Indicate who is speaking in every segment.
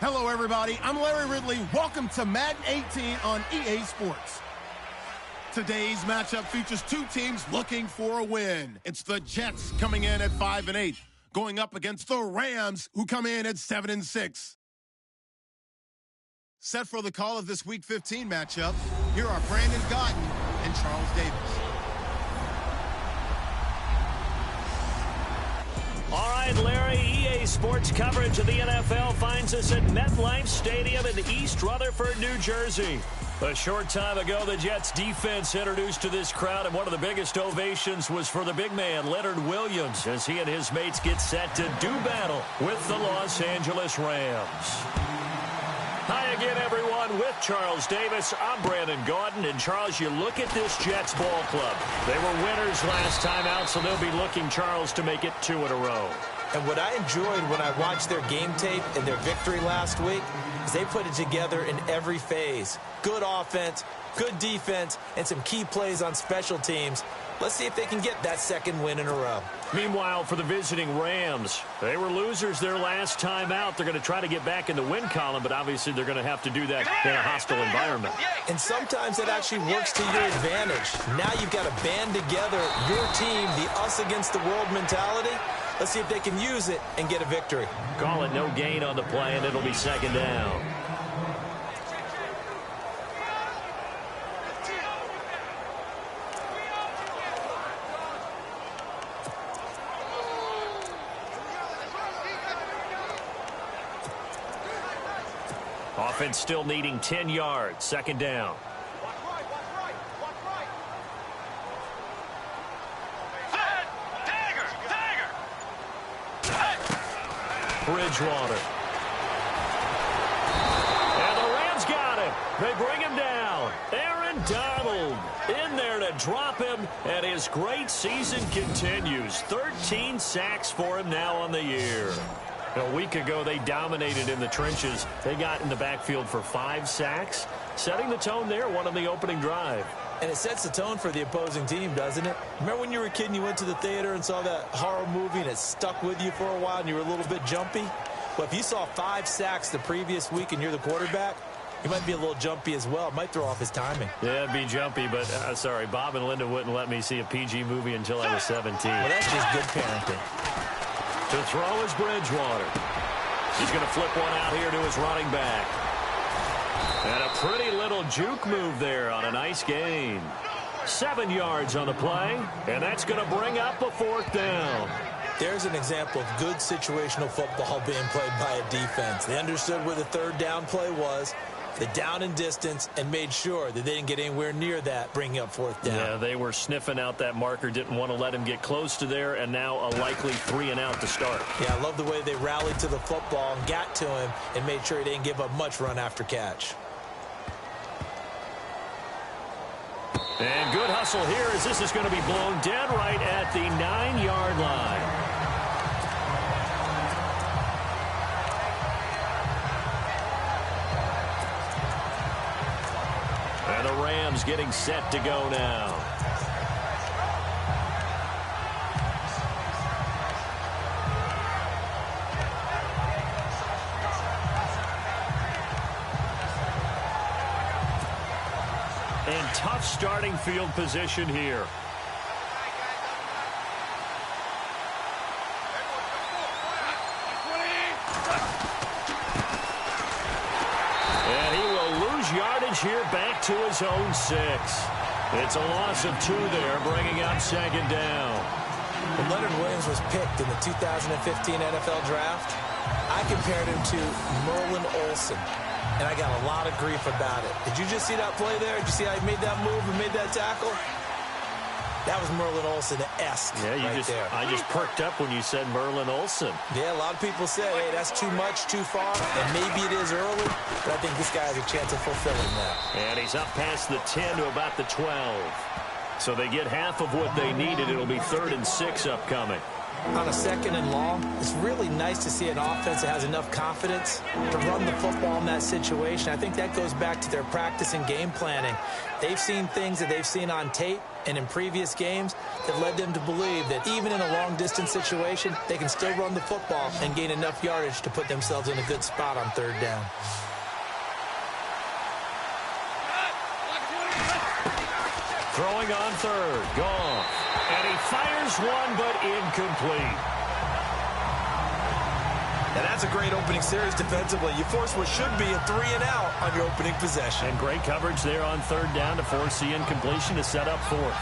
Speaker 1: Hello, everybody. I'm Larry Ridley. Welcome to Madden 18 on EA Sports. Today's matchup features two teams looking for a win. It's the Jets coming in at 5-8, going up against the Rams, who come in at 7-6. Set for the call of this Week 15 matchup, here are Brandon Gaudin and Charles Davis.
Speaker 2: All right, Larry, EA Sports coverage of the NFL finds us at MetLife Stadium in East Rutherford, New Jersey. A short time ago, the Jets defense introduced to this crowd, and one of the biggest ovations was for the big man, Leonard Williams, as he and his mates get set to do battle with the Los Angeles Rams. Hi again, everyone. With Charles Davis, I'm Brandon Gaudin. And, Charles, you look at this Jets ball club. They were winners last time out, so they'll be looking, Charles, to make it 2 in a row.
Speaker 3: And what I enjoyed when I watched their game tape and their victory last week is they put it together in every phase. Good offense, good defense, and some key plays on special teams. Let's see if they can get that second win in a row.
Speaker 2: Meanwhile, for the visiting Rams, they were losers their last time out. They're going to try to get back in the win column, but obviously they're going to have to do that in a hostile environment.
Speaker 3: And sometimes that actually works to your advantage. Now you've got to band together your team, the us against the world mentality. Let's see if they can use it and get a victory.
Speaker 2: Call it no gain on the play, and it'll be second down. Offense still needing 10 yards. Second down. Bridgewater. And the Rams got him. They bring him down. Aaron Donald in there to drop him, and his great season continues. 13 sacks for him now on the year. A week ago, they dominated in the trenches. They got in the backfield for 5 sacks, setting the tone there, one on the opening drive.
Speaker 3: And it sets the tone for the opposing team, doesn't it? Remember when you were a kid and you went to the theater and saw that horror movie and it stuck with you for a while and you were a little bit jumpy? Well, if you saw 5 sacks the previous week and you're the quarterback, you might be a little jumpy as well. It might throw off his timing.
Speaker 2: Yeah, it'd be jumpy, but sorry, Bob and Linda wouldn't let me see a PG movie until I was 17.
Speaker 3: Well, that's just good parenting.
Speaker 2: To throw is Bridgewater. He's going to flip one out here to his running back. And a pretty little juke move there on a nice gain. 7 yards on the play, and that's going to bring up a 4th down.
Speaker 3: There's an example of good situational football being played by a defense. They understood where the 3rd down play was, the down and distance, and made sure that they didn't get anywhere near that, bringing up 4th down.
Speaker 2: Yeah, they were sniffing out that marker, didn't want to let him get close to there, and now a likely 3 and out to start.
Speaker 3: Yeah, I love the way they rallied to the football and got to him and made sure he didn't give up much run after catch.
Speaker 2: And good hustle here as this is going to be blown dead right at the 9-yard line. And the Rams getting set to go now. And tough starting field position here. And he will lose yardage here back to his own 6. It's a loss of 2 there, bringing up second down.
Speaker 3: When Leonard Williams was picked in the 2015 NFL Draft, I compared him to Merlin Olsen. And I got a lot of grief about it. Did you just see that play there? Did you see how he made that move and made that tackle? That was Merlin Olsen-esque there.
Speaker 2: I just perked up when you said Merlin Olsen.
Speaker 3: Yeah, a lot of people said, hey, that's too much, too far, and maybe it is early, but I think this guy has a chance of fulfilling that.
Speaker 2: And he's up past the 10 to about the 12. So they get half of what they needed. It'll be 3rd and 6 upcoming.
Speaker 3: on a 2nd and long, it's really nice to see an offense that has enough confidence to run the football in that situation. I think that goes back to their practice and game planning. They've seen things that they've seen on tape and in previous games that led them to believe that even in a long-distance situation, they can still run the football and gain enough yardage to put themselves in a good spot on 3rd down.
Speaker 2: Throwing on 3rd, Goff. And he fires one, but incomplete.
Speaker 3: And that's a great opening series defensively. You force what should be a 3-and-out on your opening possession.
Speaker 2: And great coverage there on 3rd down to force the incompletion to set up 4th.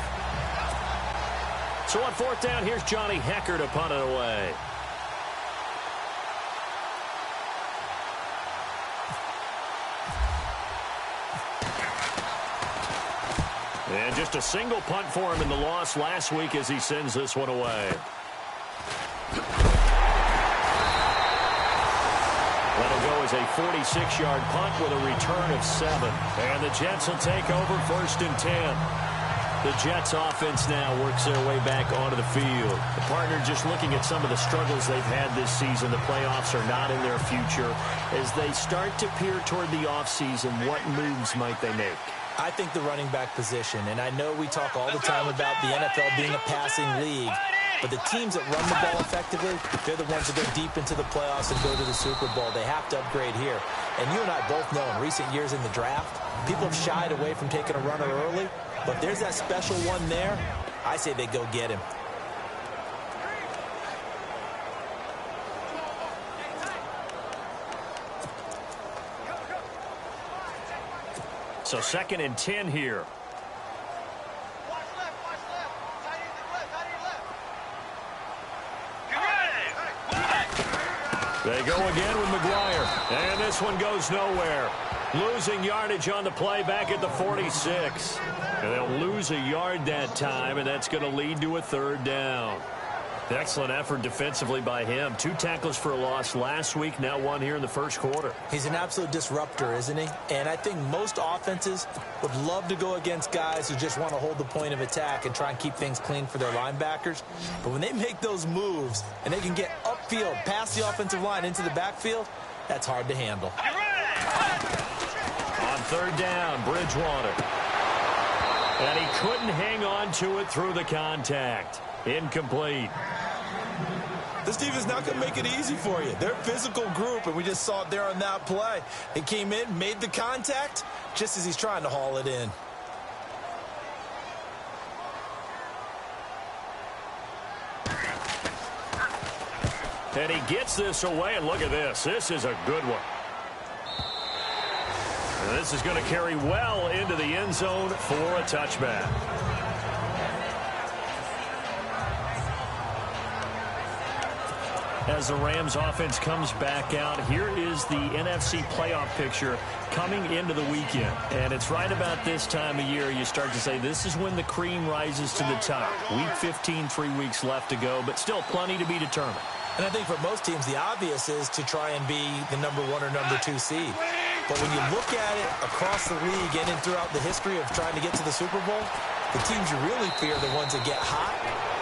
Speaker 2: So on 4th down, here's Johnny Hekker to punt it away. And just a single punt for him in the loss last week as he sends this one away. That'll go as a 46-yard punt with a return of 7. And the Jets will take over 1st and 10. The Jets offense now works their way back onto the field. The partner just looking at some of the struggles they've had this season. The playoffs are not in their future. As they start to peer toward the offseason, what moves might they make?
Speaker 3: I think the running back position, and I know we talk all the time about the NFL being a passing league, but the teams that run the ball effectively, they're the ones that go deep into the playoffs and go to the Super Bowl. They have to upgrade here. And you and I both know in recent years in the draft, people have shied away from taking a runner early, but if there's that special one there, I say they go get him.
Speaker 2: So 2nd and 10 here. They go again with McGuire. And this one goes nowhere. Losing yardage on the play back at the 46. And they'll lose a yard that time, and that's going to lead to a 3rd down. Excellent effort defensively by him. 2 tackles for a loss last week, now 1 here in the 1st quarter.
Speaker 3: He's an absolute disruptor, isn't he? And I think most offenses would love to go against guys who just want to hold the point of attack and try and keep things clean for their linebackers. But when they make those moves and they can get upfield, past the offensive line into the backfield, that's hard to handle.
Speaker 2: On 3rd down, Bridgewater. And he couldn't hang on to it through the contact. Incomplete.
Speaker 3: This defense is not going to make it easy for you. They're a physical group, and we just saw it there on that play. He came in, made the contact, just as he's trying to haul it in.
Speaker 2: And he gets this away, and look at this. This is a good one. And this is going to carry well into the end zone for a touchback. As the Rams offense comes back out, here is the NFC playoff picture coming into the weekend. And it's right about this time of year you start to say this is when the cream rises to the top. Week 15, 3 weeks left to go, but still plenty to be determined.
Speaker 3: And I think for most teams, the obvious is to try and be the number 1 or number 2 seed. But when you look at it across the league and throughout the history of trying to get to the Super Bowl, the teams you really fear are the ones that get hot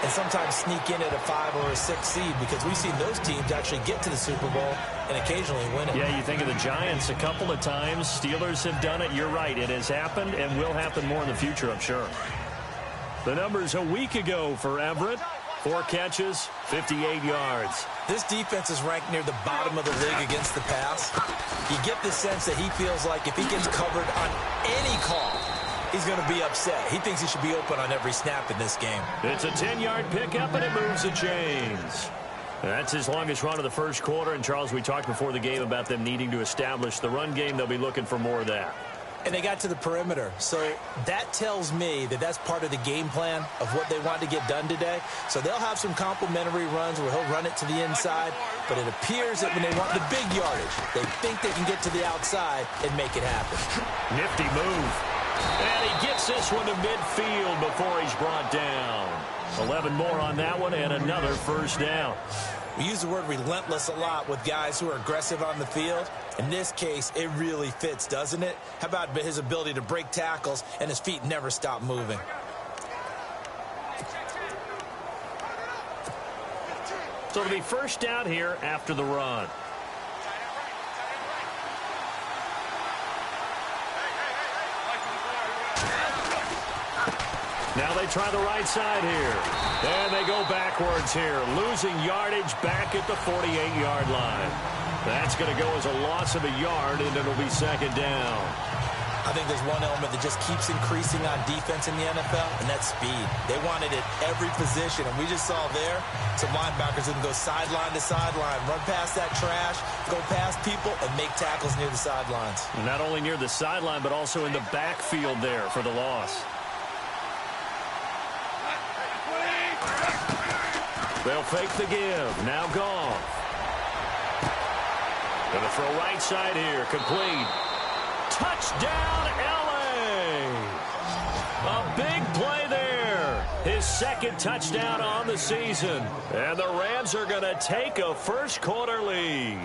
Speaker 3: and sometimes sneak in at a 5 or a 6 seed, because we've seen those teams actually get to the Super Bowl and occasionally win it.
Speaker 2: Yeah, you think of the Giants a couple of times. Steelers have done it. You're right. It has happened and will happen more in the future, I'm sure. The numbers a week ago for Everett. 4 catches, 58 yards.
Speaker 3: This defense is ranked near the bottom of the league against the pass. You get the sense that he feels like if he gets covered on any call, he's going to be upset. He thinks he should be open on every snap in this game.
Speaker 2: It's a 10-yard pickup, and it moves the chains. That's his longest run of the 1st quarter. And, Charles, we talked before the game about them needing to establish the run game. They'll be looking for more of that.
Speaker 3: And they got to the perimeter. So that tells me that that's part of the game plan of what they want to get done today. So they'll have some complimentary runs where he'll run it to the inside. But it appears that when they want the big yardage, they think they can get to the outside and make it happen.
Speaker 2: Nifty move. And he gets this one to midfield before he's brought down. 11 more on that one and another 1st down.
Speaker 3: We use the word relentless a lot with guys who are aggressive on the field. In this case, it really fits, doesn't it? How about his ability to break tackles and his feet never stop moving?
Speaker 2: So it'll be first down here after the run. Now they try the right side here. And they go backwards here, losing yardage back at the 48-yard line. That's going to go as a loss of a yard, and it'll be second down.
Speaker 3: I think there's one element that just keeps increasing on defense in the NFL, and that's speed. They want it at every position, and we just saw there some linebackers who can go sideline to sideline, run past that trash, go past people, and make tackles near the sidelines.
Speaker 2: Not only near the sideline, but also in the backfield there for the loss. They'll fake the give. Now Goff. Going to throw right side here. Complete. Touchdown, L.A. A big play there. His second touchdown on the season. And the Rams are going to take a first-quarter lead.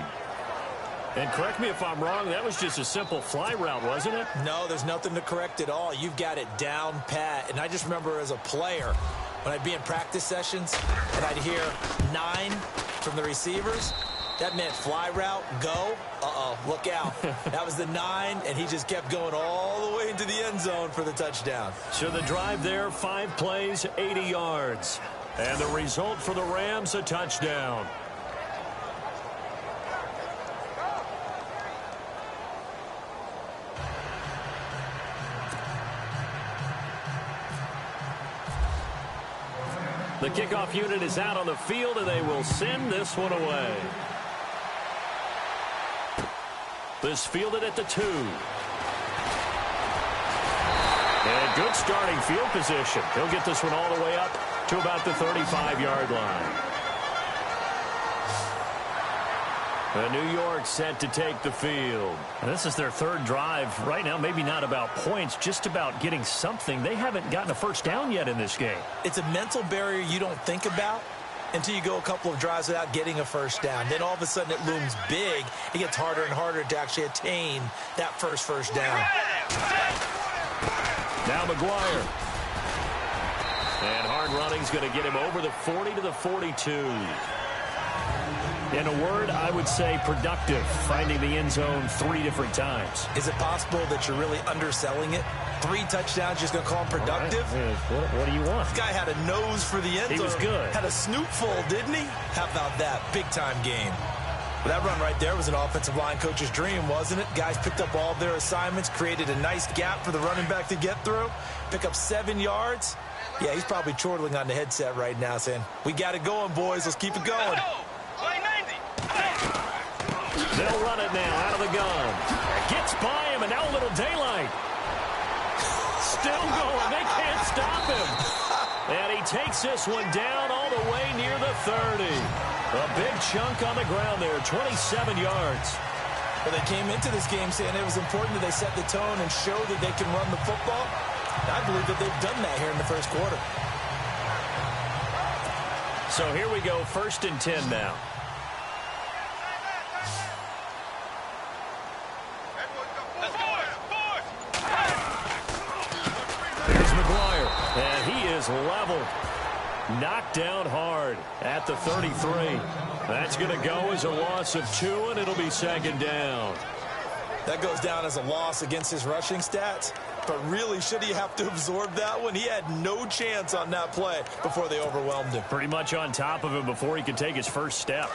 Speaker 2: And correct me if I'm wrong, that was just a simple fly route, wasn't it?
Speaker 3: No, there's nothing to correct at all. You've got it down pat. And I just remember as a player, when I'd be in practice sessions and I'd hear 9 from the receivers, that meant fly route, go, look out. That was the 9, and he just kept going all the way into the end zone for the touchdown.
Speaker 2: So the drive there, 5 plays, 80 yards. And the result for the Rams, a touchdown. The kickoff unit is out on the field, and they will send this one away. This fielded at the 2. And good starting field position. He'll get this one all the way up to about the 35-yard line. New York set to take the field. And this is their third drive. Right now, maybe not about points, just about getting something. They haven't gotten a first down yet in this game.
Speaker 3: It's a mental barrier you don't think about until you go a couple of drives without getting a first down. Then all of a sudden it looms big. It gets harder and harder to actually attain that first down.
Speaker 2: Now McGuire. And hard running's going to get him over the 40 to the 42. In a word, I would say productive, finding the end zone 3 different times.
Speaker 3: Is it possible that you're really underselling it? 3 touchdowns, just going to call him productive?
Speaker 2: Right. What do you want?
Speaker 3: This guy had a nose for the end zone.
Speaker 2: He was good.
Speaker 3: Had a snoot full, didn't he? How about that? Big-time game. Well, that run right there was an offensive line coach's dream, wasn't it? Guys picked up all their assignments, created a nice gap for the running back to get through, pick up 7 yards. Yeah, he's probably chortling on the headset right now saying, we got it going, boys. Let's keep it going.
Speaker 2: They'll run it now out of the gun. Gets by him, and now a little daylight. Still going. They can't stop him. And he takes this one down all the way near the 30. A big chunk on the ground there, 27 yards.
Speaker 3: Well, they came into this game saying it was important that they set the tone and show that they can run the football. I believe that they've done that here in the first quarter.
Speaker 2: So here we go, 1st and 10 now. Here's McGuire, and he is leveled. Knocked down hard at the 33. That's going to go as a loss of 2, and it'll be second down.
Speaker 3: That goes down as a loss against his rushing stats. But really, should he have to absorb that one? He had no chance on that play before they overwhelmed him.
Speaker 2: Pretty much on top of him before he could take his first step.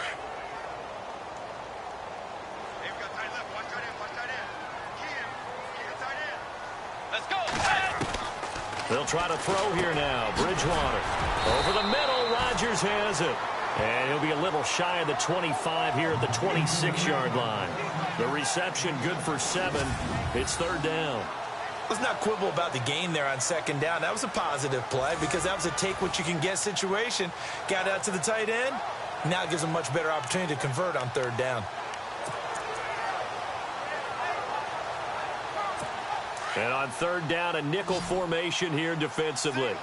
Speaker 2: They'll try to throw here now. Bridgewater. Over the middle, Rodgers has it. And he'll be a little shy of the 25 here at the 26-yard line. The reception good for 7. It's 3rd down.
Speaker 3: Let's not quibble about the gain there on 2nd down. That was a positive play because that was a take-what-you-can-get situation. Got out to the tight end. Now it gives them a much better opportunity to convert on 3rd down.
Speaker 2: And on 3rd down, a nickel formation here defensively.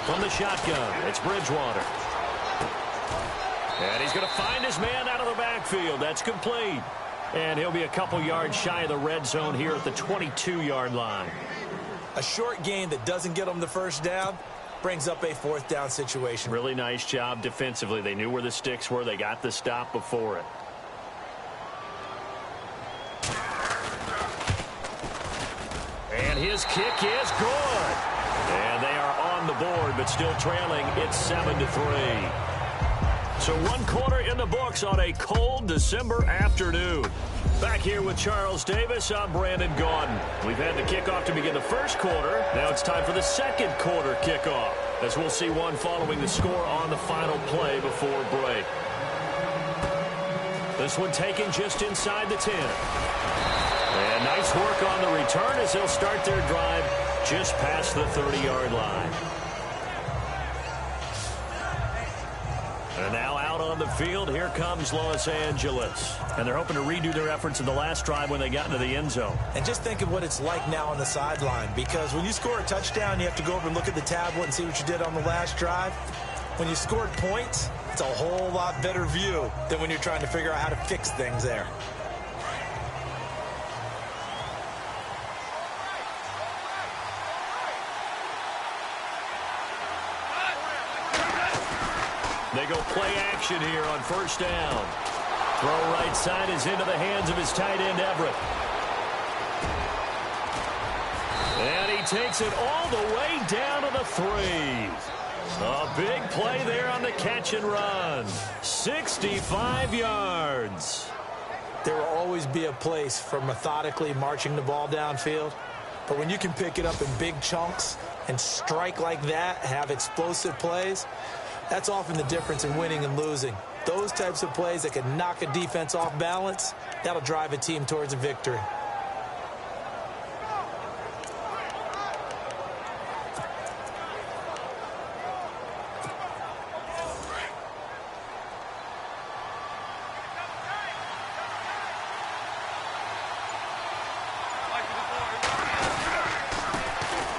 Speaker 2: From the shotgun, it's Bridgewater. And he's going to find his man out of the backfield. That's complete. And he'll be a couple yards shy of the red zone here at the 22-yard line.
Speaker 3: A short gain that doesn't get them the first down brings up a fourth down situation.
Speaker 2: Really nice job defensively. They knew where the sticks were. They got the stop before it. And his kick is good. And they are on the board, but still trailing. It's 7-3. So 1 quarter in the books on a cold December afternoon. Back here with Charles Davis, I'm Brandon Gaudin. We've had the kickoff to begin the first quarter. Now it's time for the second quarter kickoff, as we'll see one following the score on the final play before break. This one taken just inside the 10. And nice work on the return as they'll start their drive just past the 30-yard line. And now out on the field, here comes Los Angeles. And they're hoping to redo their efforts in the last drive when they got into the end zone.
Speaker 3: And just think of what it's like now on the sideline, because when you score a touchdown, you have to go over and look at the tablet and see what you did on the last drive. When you scored points, it's a whole lot better view than when you're trying to figure out how to fix things there.
Speaker 2: They go play action here on first down. Throw right side is into the hands of his tight end, Everett. And he takes it all the way down to the 3. A big play there on the catch and run. 65 yards.
Speaker 3: There will always be a place for methodically marching the ball downfield. But when you can pick it up in big chunks and strike like that, have explosive plays, that's often the difference in winning and losing. Those types of plays that can knock a defense off balance, that'll drive a team towards a victory.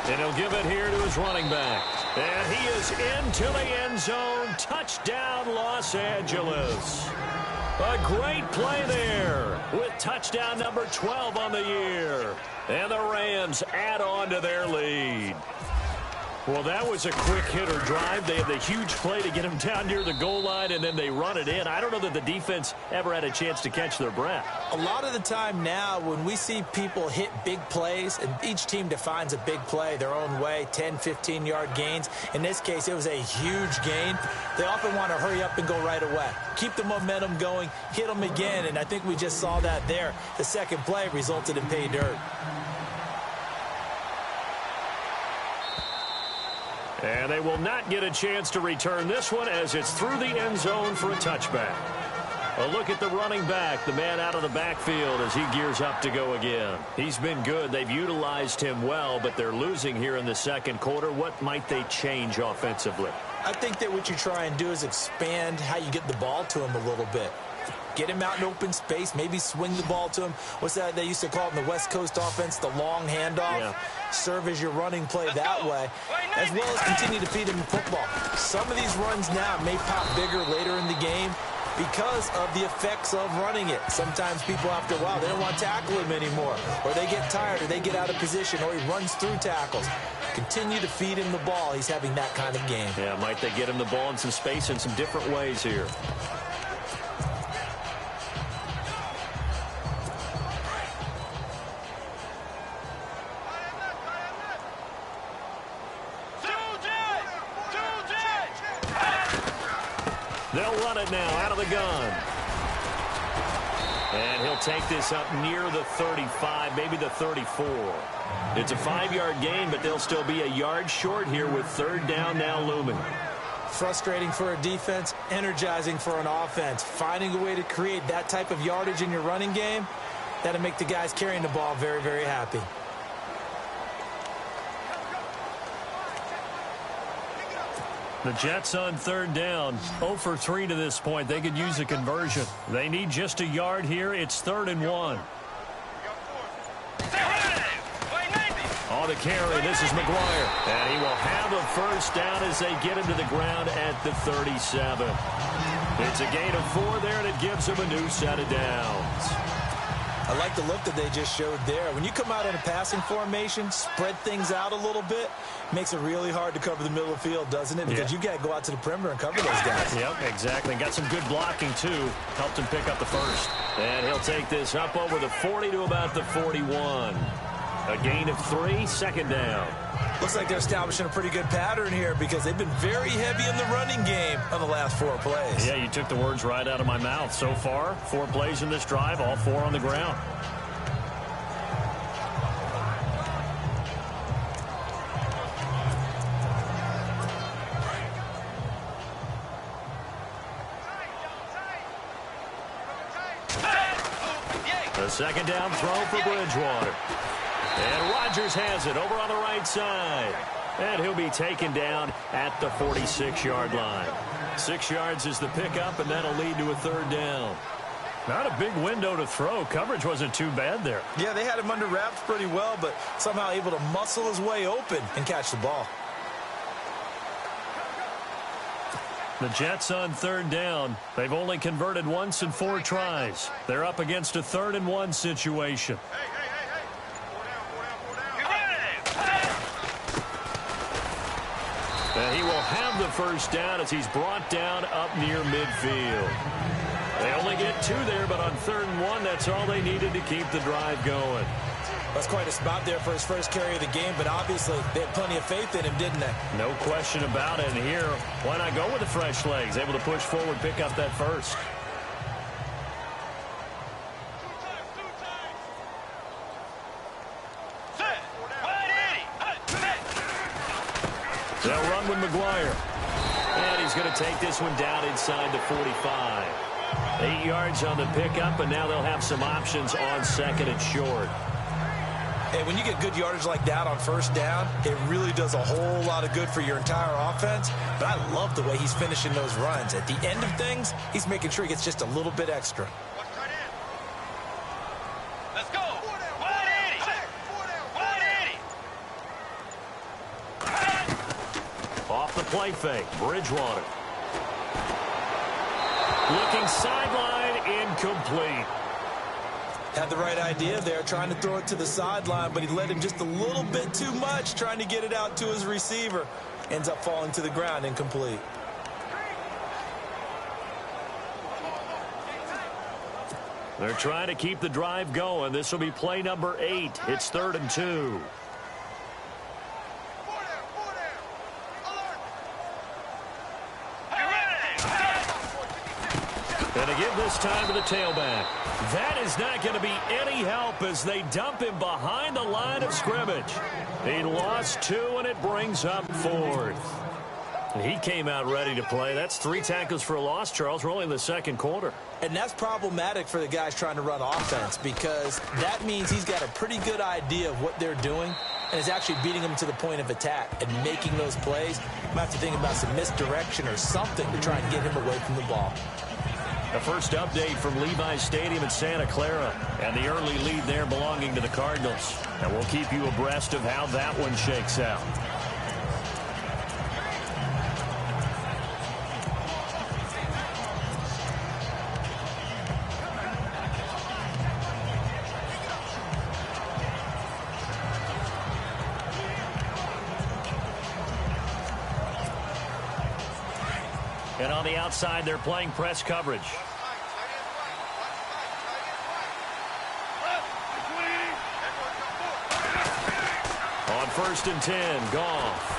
Speaker 2: And he'll give it here to his running back. And he is into the end zone. Touchdown, Los Angeles. A great play there with touchdown number 12 on the year. And the Rams add on to their lead. Well, that was a quick hitter drive. They had the huge play to get him down near the goal line, and then they run it in. I don't know that the defense ever had a chance to catch their breath.
Speaker 3: A lot of the time now when we see people hit big plays, and each team defines a big play their own way, 10, 15-yard gains. In this case, it was a huge gain. They often want to hurry up and go right away. Keep the momentum going, hit them again, and I think we just saw that there. The second play resulted in pay dirt.
Speaker 2: And they will not get a chance to return this one as it's through the end zone for a touchback. A look at the running back, the man out of the backfield as he gears up to go again. He's been good. They've utilized him well, but they're losing here in the second quarter. What might they change offensively?
Speaker 3: I think that what you try and do is expand how you get the ball to him a little bit. Get him out in open space, maybe swing the ball to him. What's that they used to call it in the West Coast offense, the long handoff? Yeah. Serve as your running play that way, as well as continue to feed him the football. Some of these runs now may pop bigger later in the game because of the effects of running it. Sometimes people, after a while, they don't want to tackle him anymore, or they get tired, or they get out of position, or he runs through tackles. Continue to feed him the ball. He's having that kind of game.
Speaker 2: Yeah, might they get him the ball in some space in some different ways here. They'll run it now out of the gun. And he'll take this up near the 35, maybe the 34. It's a 5-yard gain, but they'll still be a yard short here with third down now looming.
Speaker 3: Frustrating for a defense, energizing for an offense. Finding a way to create that type of yardage in your running game, that'll make the guys carrying the ball very, very happy.
Speaker 2: The Jets on third down, 0 for 3 to this point. They could use a conversion. They need just a yard here. It's 3rd and 1. On the carry, this is McGuire. And he will have a first down as they get him to the ground at the 37. It's a gain of 4 there, and it gives him a new set of downs.
Speaker 3: I like the look that they just showed there. When you come out in a passing formation, spread things out a little bit, makes it really hard to cover the middle of the field, doesn't it? Because you got to go out to the perimeter and cover those guys.
Speaker 2: Yep, exactly. Got some good blocking, too. Helped him pick up the first. And he'll take this up over the 40 to about the 41. A gain of 3, second down.
Speaker 3: Looks like they're establishing a pretty good pattern here because they've been very heavy in the running game on the last 4 plays.
Speaker 2: Yeah, you took the words right out of my mouth. So far, 4 plays in this drive, all 4 on the ground. The second down throw for Bridgewater. And Rodgers has it over on the right side. And he'll be taken down at the 46-yard line. 6 yards is the pickup, and that'll lead to a third down. Not a big window to throw. Coverage wasn't too bad there.
Speaker 3: Yeah, they had him under wraps pretty well, but somehow able to muscle his way open and catch the ball.
Speaker 2: The Jets on third down. They've only converted once in 4 tries. They're up against a 3rd and 1 situation. And he will have the first down as he's brought down up near midfield. They only get 2 there, but on 3rd and 1, that's all they needed to keep the drive going.
Speaker 3: That's quite a spot there for his first carry of the game, but obviously they had plenty of faith in him, didn't they?
Speaker 2: No question about it. And here, why not go with the fresh legs? Able to push forward, pick up that first. They'll run with McGuire. And he's going to take this one down inside the 45. 8 yards on the pickup, and now they'll have some options on 2nd and short.
Speaker 3: Hey, when you get good yardage like that on first down, it really does a whole lot of good for your entire offense. But I love the way he's finishing those runs. At the end of things, he's making sure he gets just a little bit extra.
Speaker 4: Let's go. 180.
Speaker 2: Off the play fake, Bridgewater. Looking sideline, incomplete.
Speaker 3: Had the right idea there, trying to throw it to the sideline, but he led him just a little bit too much, trying to get it out to his receiver. Ends up falling to the ground, incomplete.
Speaker 2: They're trying to keep the drive going. This will be play number 8. It's 3rd and 2. And to give this time to the tailback. That is not going to be any help as they dump him behind the line of scrimmage. He lost 2, and it brings up 4th. And he came out ready to play. That's 3 tackles for a loss, Charles. We're only in the 2nd quarter.
Speaker 3: And that's problematic for the guys trying to run offense because that means he's got a pretty good idea of what they're doing and is actually beating them to the point of attack and making those plays. Might have to think about some misdirection or something to try and get him away from the ball.
Speaker 2: The first update from Levi's Stadium in Santa Clara, and the early lead there belonging to the Cardinals. And we'll keep you abreast of how that one shakes out. And on the outside, they're playing press coverage. On 1st and 10, Goff.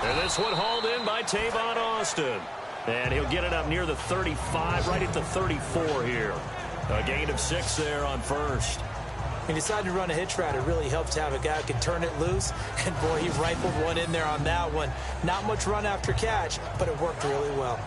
Speaker 2: And this one hauled in by Tavon Austin. And he'll get it up near the 35, right at the 34 here. A gain of 6 there on 1st.
Speaker 3: He decided to run a hitch route. It really helped to have a guy who can turn it loose. And, boy, he rifled one in there on that one. Not much run after catch, but it worked really well.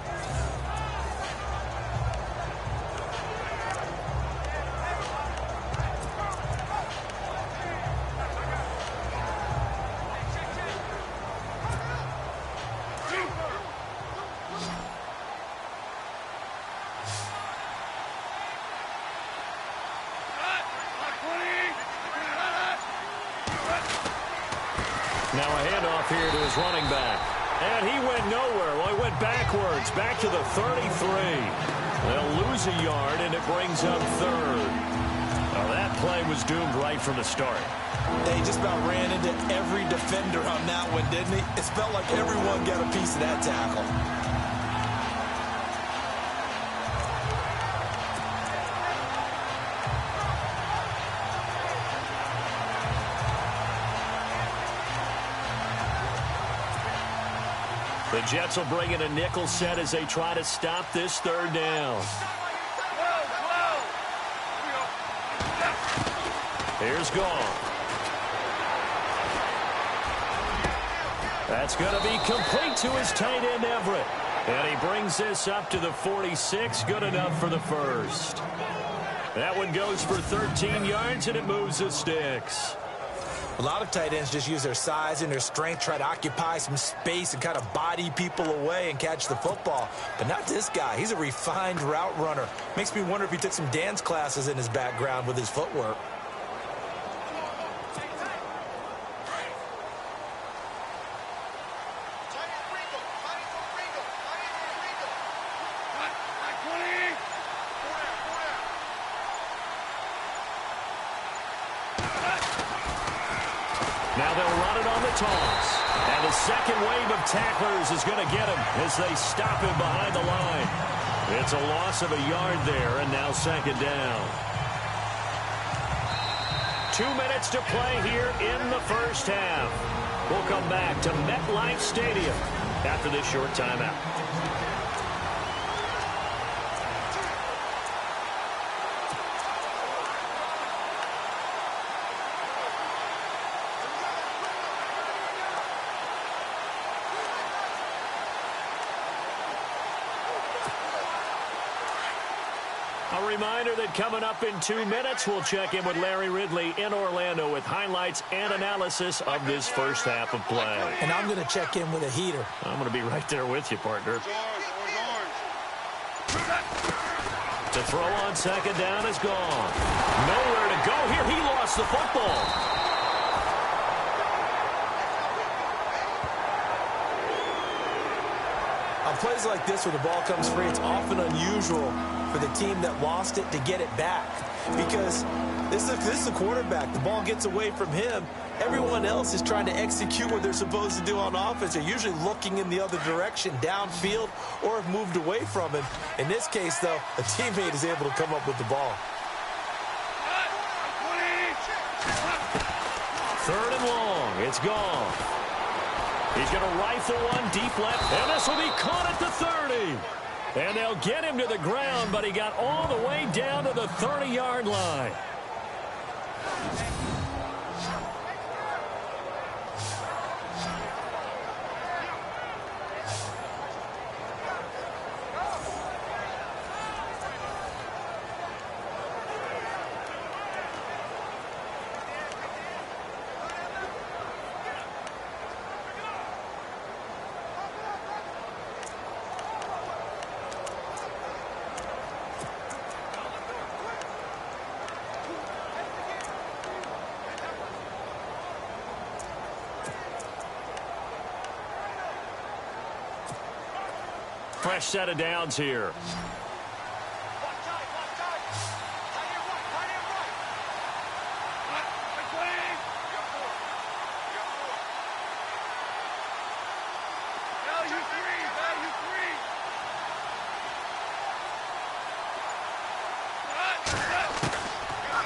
Speaker 2: Now a handoff here to his running back. And he went nowhere. Well, he went backwards, back to the 33. They'll lose a yard, and it brings up third. Well, that play was doomed right from the start.
Speaker 3: They just about ran into every defender on that one, didn't he? It felt like everyone got a piece of that tackle.
Speaker 2: The Jets will bring in a nickel set as they try to stop this third down. Here's Gone. That's going to be complete to his tight end, Everett. And he brings this up to the 46. Good enough for the first. That one goes for 13 yards, and it moves the sticks.
Speaker 3: A lot of tight ends just use their size and their strength, try to occupy some space and kind of body people away and catch the football. But not this guy. He's a refined route runner. Makes me wonder if he took some dance classes in his background with his footwork.
Speaker 2: Now they'll run it on the toss. And the second wave of tacklers is going to get him as they stop him behind the line. It's a loss of a yard there, and now second down. 2 minutes to play here in the first half. We'll come back to MetLife Stadium after this short timeout. A reminder that coming up in 2 minutes, we'll check in with Larry Ridley in Orlando with highlights and analysis of this first half of play.
Speaker 3: And I'm going to check in with a heater.
Speaker 2: I'm going to be right there with you, partner. To throw on second down is Gone. Nowhere to go here. He lost the football.
Speaker 3: On plays like this where the ball comes free, it's often unusual for the team that lost it to get it back. Because this is the quarterback. The ball gets away from him. Everyone else is trying to execute what they're supposed to do on offense. They're usually looking in the other direction, downfield, or have moved away from him. In this case, though, a teammate is able to come up with the ball.
Speaker 2: Third and long. It's Gone. He's going to rifle one deep left, and this will be caught at the 30. And they'll get him to the ground, but he got all the way down to the 30-yard line. Fresh set of downs here.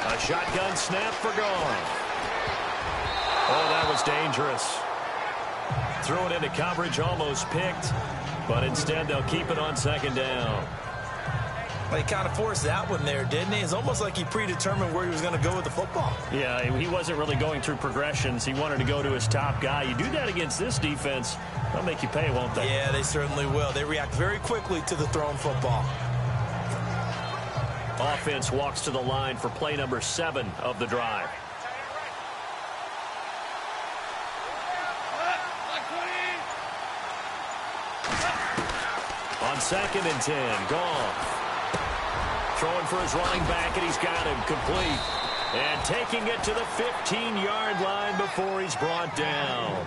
Speaker 2: A shotgun snap for Gone. Oh, that was dangerous. Threw it into coverage, almost picked. But instead, they'll keep it on second down.
Speaker 3: Well, he kind of forced that one there, didn't he? It's almost like he predetermined where he was going to go with the football.
Speaker 2: Yeah, he wasn't really going through progressions. He wanted to go to his top guy. You do that against this defense, they'll make you pay, won't they?
Speaker 3: Yeah, they certainly will. They react very quickly to the thrown football.
Speaker 2: Offense walks to the line for play number 7 of the drive. On 2nd and 10, Gone. Throwing for his running back, and he's got him complete. And taking it to the 15-yard line before he's brought down.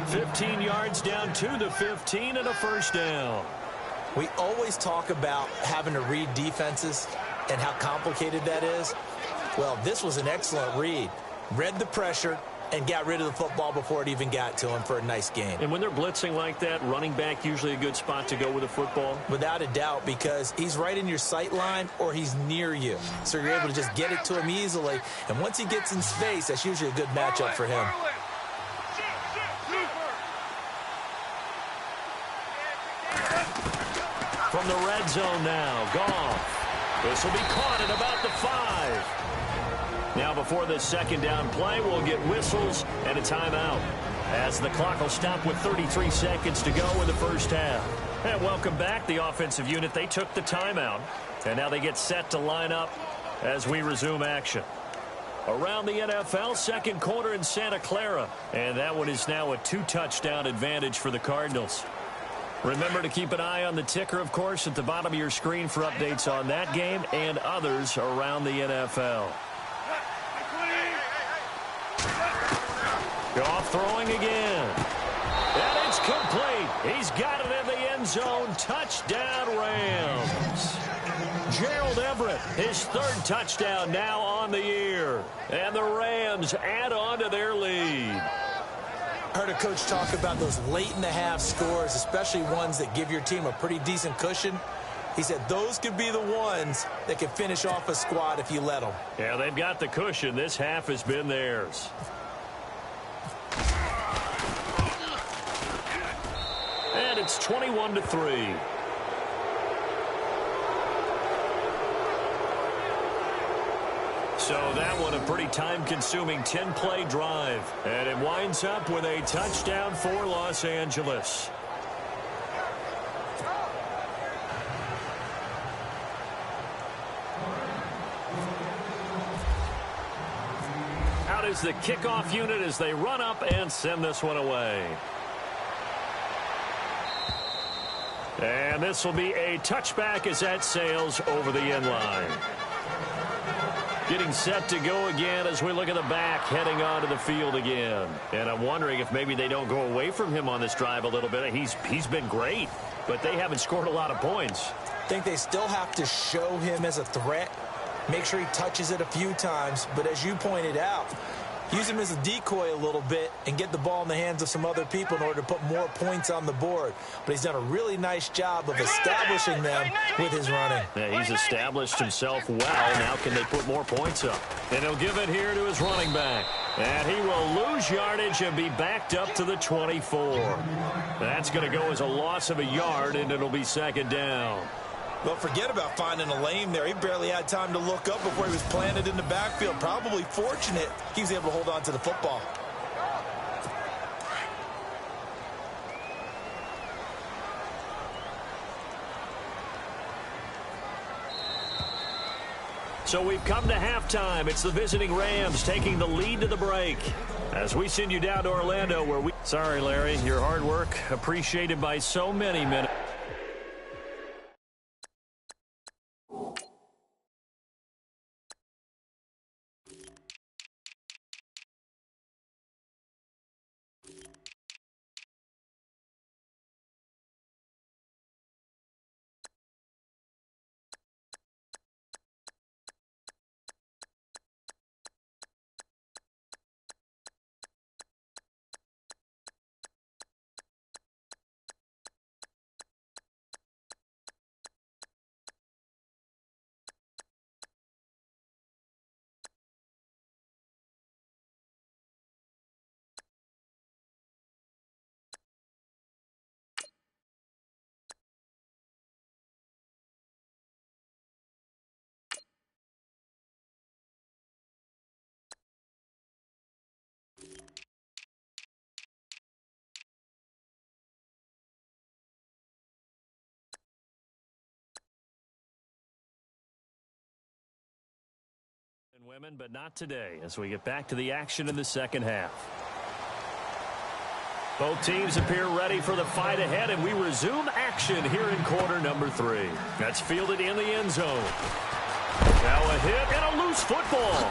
Speaker 2: 15 yards down to the 15 and a first down.
Speaker 3: We always talk about having to read defenses and how complicated that is. Well, this was an excellent read. Read the pressure and got rid of the football before it even got to him for a nice gain.
Speaker 2: And when they're blitzing like that, running back usually a good spot to go with the football?
Speaker 3: Without a doubt, because he's right in your sight line or he's near you. So you're able to just get it to him easily. And once he gets in space, that's usually a good matchup for him.
Speaker 2: From the red zone now, Goff. This will be caught at about the 5. Now before this second down play, we'll get whistles and a timeout, as the clock will stop with 33 seconds to go in the first half. And welcome back, the offensive unit. They took the timeout, and now they get set to line up as we resume action. Around the NFL, second quarter in Santa Clara, and that one is now a 2-touchdown advantage for the Cardinals. Remember to keep an eye on the ticker, of course, at the bottom of your screen for updates on that game and others around the NFL. Goff throwing again. And it's complete. He's got it in the end zone. Touchdown, Rams. Gerald Everett, his third touchdown now on the year. And the Rams add on to their lead.
Speaker 3: Heard a coach talk about those late-in-the-half scores, especially ones that give your team a pretty decent cushion. He said those could be the ones that can finish off a squad if you let them.
Speaker 2: Yeah, they've got the cushion. This half has been theirs. And it's 21-3. So that one a pretty time-consuming 10-play drive. And it winds up with a touchdown for Los Angeles. Out is the kickoff unit as they run up and send this one away. And this will be a touchback as that sails over the end line. Getting set to go again as we look at the back, heading onto the field again. And I'm wondering if maybe they don't go away from him on this drive a little bit. He's been great, but they haven't scored a lot of points.
Speaker 3: I think they still have to show him as a threat. Make sure he touches it a few times. But as you pointed out, use him as a decoy a little bit and get the ball in the hands of some other people in order to put more points on the board. But he's done a really nice job of establishing them with his running.
Speaker 2: Yeah, he's established himself well. Now can they put more points up? And he'll give it here to his running back. And he will lose yardage and be backed up to the 24. That's going to go as a loss of a yard, and it'll be second down.
Speaker 3: Well, forget about finding a lane there. He barely had time to look up before he was planted in the backfield. Probably fortunate he was able to hold on to the football.
Speaker 2: So we've come to halftime. It's the visiting Rams taking the lead to the break. As we send you down to Orlando where we... Sorry, Larry, your hard work appreciated by so many minutes. Women, but not today as we get back to the action in the second half. Both teams appear ready for the fight ahead, and we resume action here in quarter number 3. That's fielded in the end zone. Now a hit and a loose football.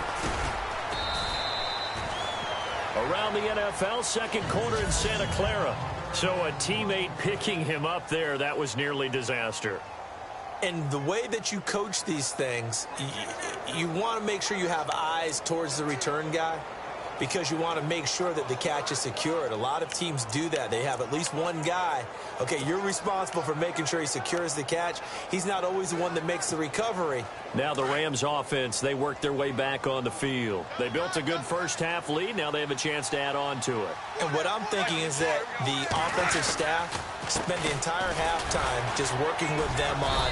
Speaker 2: Around the NFL, second quarter in Santa Clara. So a teammate picking him up there, that was nearly disaster.
Speaker 3: And the way that you coach these things, you want to make sure you have eyes towards the return guy because you want to make sure that the catch is secured. A lot of teams do that. They have at least one guy. Okay, you're responsible for making sure he secures the catch. He's not always the one that makes the recovery.
Speaker 2: Now the Rams offense, they worked their way back on the field. They built a good first half lead. Now they have a chance to add on to it.
Speaker 3: And what I'm thinking is that the offensive staff spent the entire halftime just working with them on,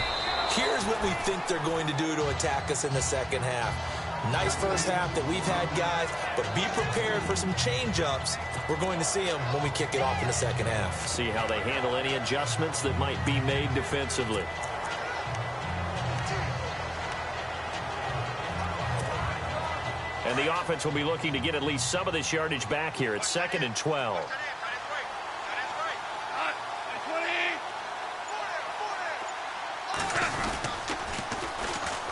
Speaker 3: here's what we think they're going to do to attack us in the second half. Nice first half that we've had, guys, but be prepared for some change-ups. We're going to see them when we kick it off in the second half.
Speaker 2: See how they handle any adjustments that might be made defensively. And the offense will be looking to get at least some of this yardage back here. It's 2nd and 12.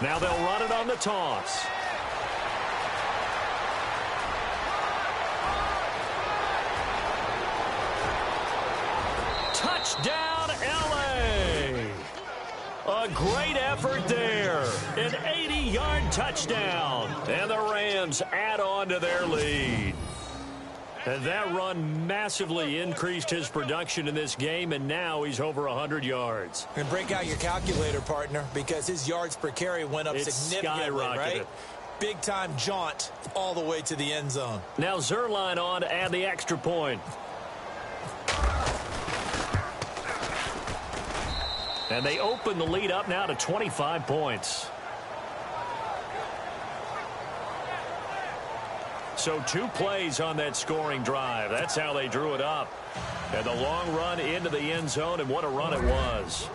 Speaker 2: Now they'll run it on the toss. Touchdown, L.A. A great effort there. An 80-yard touchdown. And the Rams add on to their lead. And that run massively increased his production in this game, and now he's over 100 yards.
Speaker 3: And break out your calculator, partner, because his yards per carry went up significantly, right? Big-time jaunt all the way to the end zone.
Speaker 2: Now Zuerlein on to add the extra point. And they open the lead up now to 25 points. So 2 plays on that scoring drive. That's how they drew it up. And the long run into the end zone, and what a run it was.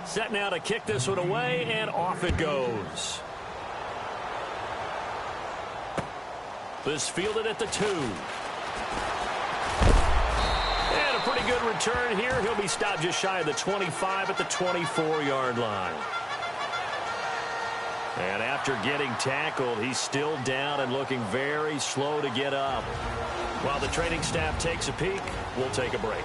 Speaker 2: Set now to kick this one away, and off it goes. This fielded at the 2. And a pretty good return here. He'll be stopped just shy of the 25 at the 24-yard line. And after getting tackled, he's still down and looking very slow to get up. While the training staff takes a peek, we'll take a break.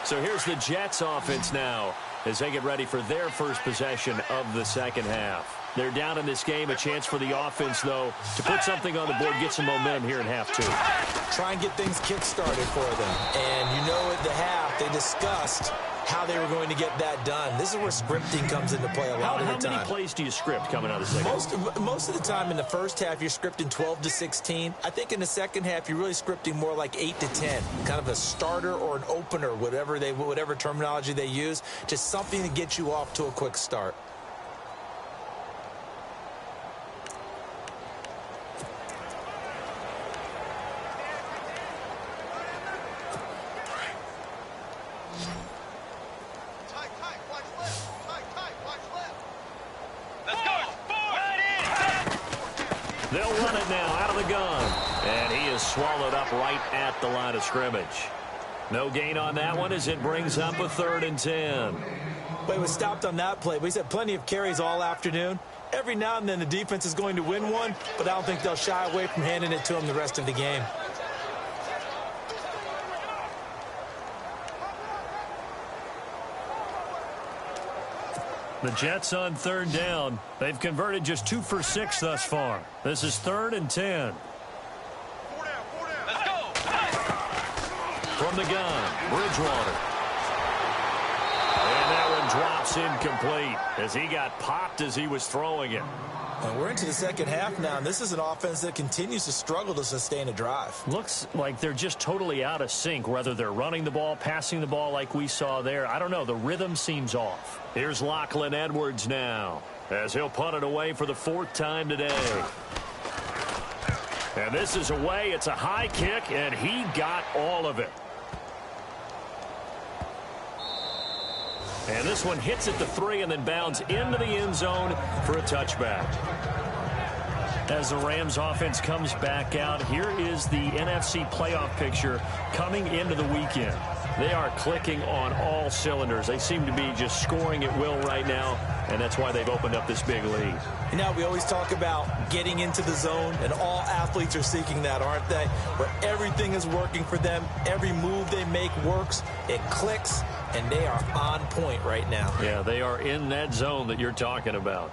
Speaker 2: So here's the Jets offense now as they get ready for their first possession of the second half. They're down in this game. A chance for the offense, though, to put something on the board, get some momentum here in half 2.
Speaker 3: Try and get things kick-started for them. And you know at the half, they discussed how they were going to get that done. This is where scripting comes into play a lot of the time.
Speaker 2: How many plays do you script coming out of the second?
Speaker 3: Most of the time in the first half, you're scripting 12 to 16. I think in the second half, you're really scripting more like 8 to 10. Kind of a starter or an opener, whatever terminology they use. Just something to get you off to a quick start.
Speaker 2: They'll run it now out of the gun. And he is swallowed up right at the line of scrimmage. No gain on that one as it brings up a 3rd and 10.
Speaker 3: But he was stopped on that play. But he's had plenty of carries all afternoon. Every now and then the defense is going to win one, but I don't think they'll shy away from handing it to him the rest of the game.
Speaker 2: The Jets on 3rd down. They've converted just 2 for 6 thus far. This is 3rd and 10.
Speaker 4: Let's go.
Speaker 2: From the gun, Bridgewater. And that one drops incomplete as he got popped as he was throwing it.
Speaker 3: And we're into the second half now, and this is an offense that continues to struggle to sustain a drive.
Speaker 2: Looks like they're just totally out of sync, whether they're running the ball, passing the ball like we saw there. I don't know. The rhythm seems off. Here's Lachlan Edwards now as he'll punt it away for the 4th time today. And this is away. It's a high kick, and he got all of it. And this one hits at the 3 and then bounds into the end zone for a touchback. As the Rams offense comes back out, here is the NFC playoff picture coming into the weekend. They are clicking on all cylinders. They seem to be just scoring at will right now, and that's why they've opened up this big lead.
Speaker 3: You know, we always talk about getting into the zone, and all athletes are seeking that, aren't they? Where everything is working for them, every move they make works, it clicks, and they are on point right now.
Speaker 2: Yeah, they are in that zone that you're talking about.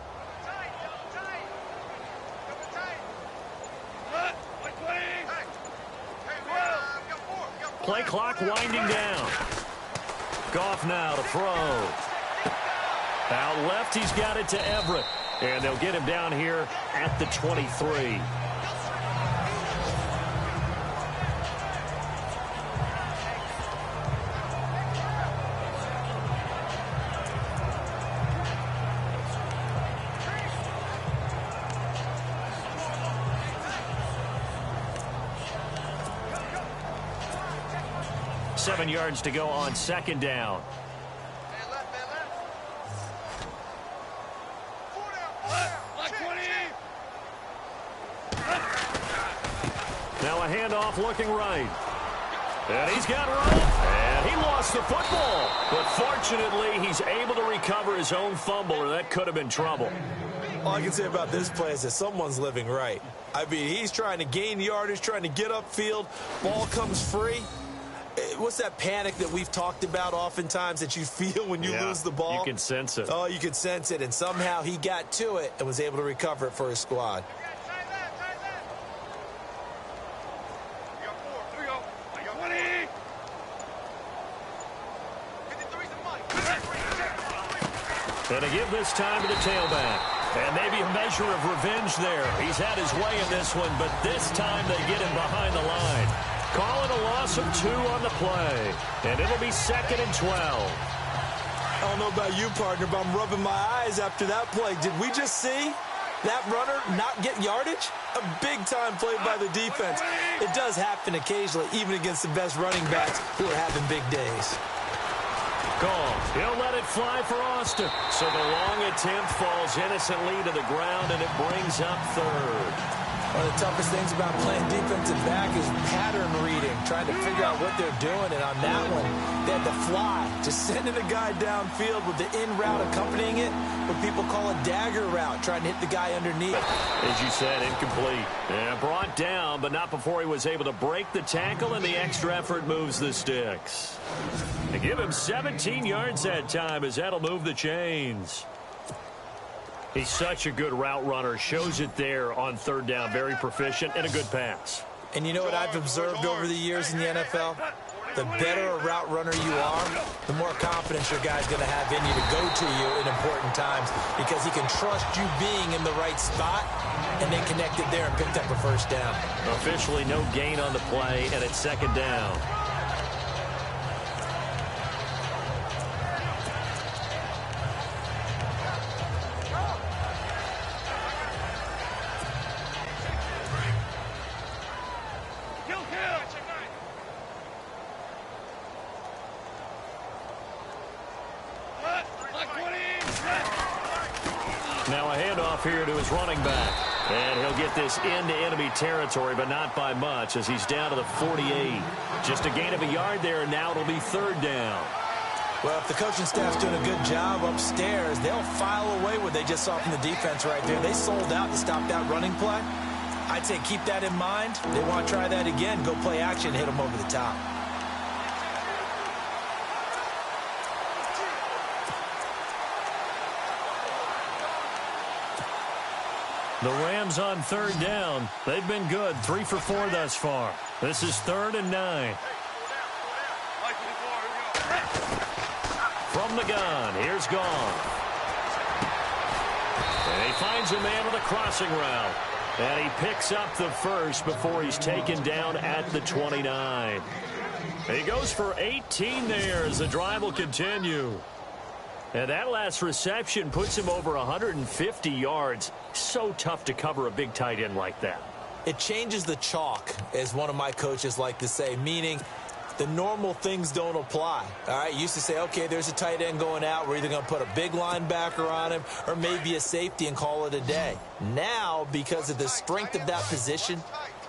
Speaker 2: Play clock winding down. Goff now to throw. Out left, he's got it to Everett. And they'll get him down here at the 23. Seven yards to go on second down. Now a handoff looking right. And he's got room. And he lost the football. But fortunately, he's able to recover his own fumble, or that could have been trouble.
Speaker 3: All I can say about this play is that someone's living right. I mean, he's trying to gain yardage, trying to get upfield. Ball comes free. What's that panic that we've talked about oftentimes that you feel when you lose the ball?
Speaker 2: You can sense it.
Speaker 3: Oh, you can sense it. And somehow he got to it and was able to recover it for his squad.
Speaker 2: And to give this time to the tailback. And maybe a measure of revenge there. He's had his way in this one, but this time they get him behind the line. Call it a loss of 2 on the play. And it'll be 2nd and 12.
Speaker 3: I don't know about you, partner, but I'm rubbing my eyes after that play. Did we just see that runner not get yardage? A big-time play by the defense. It does happen occasionally, even against the best running backs who are having big days.
Speaker 2: Goff, he'll let it fly for Austin. So the long attempt falls innocently to the ground, and it brings up 3rd.
Speaker 3: One of the toughest things about playing defensive back is pattern reading, trying to figure out what they're doing. And on that one, they had to fly, just sending a guy downfield with the in route accompanying it, what people call a dagger route, trying to hit the guy underneath.
Speaker 2: As you said, incomplete. Yeah, brought down, but not before he was able to break the tackle, and the extra effort moves the sticks. They give him 17 yards that time, as that'll move the chains. He's such a good route runner. Shows it there on 3rd down. Very proficient and a good pass.
Speaker 3: And you know what I've observed over the years in the NFL? The better a route runner you are, the more confidence your guy's going to have in you to go to you in important times, because he can trust you being in the right spot, and they connected there and picked up a 1st down.
Speaker 2: Officially no gain on the play, and it's 2nd down. Now a handoff here to his running back. And he'll get this into enemy territory, but not by much, as he's down to the 48. Just a gain of a yard there, and now it'll be 3rd down.
Speaker 3: Well, if the coaching staff's doing a good job upstairs, they'll file away what they just saw from the defense right there. They sold out to stop that running play. I'd say keep that in mind. They want to try that again, go play action, hit them over the top.
Speaker 2: The Rams on 3rd down. They've been good. 3 for 4 thus far. This is 3rd and 9. From the gun, here's Goff. And he finds a man with a crossing route. And he picks up the 1st before he's taken down at the 29. He goes for 18 there as the drive will continue. And that last reception puts him over 150 yards. So tough to cover a big tight end like that.
Speaker 3: It changes the chalk, as one of my coaches like to say, meaning the normal things don't apply. All right, you used to say, okay, there's a tight end going out. We're either going to put a big linebacker on him or maybe a safety and call it a day. Now, because of the strength of that position,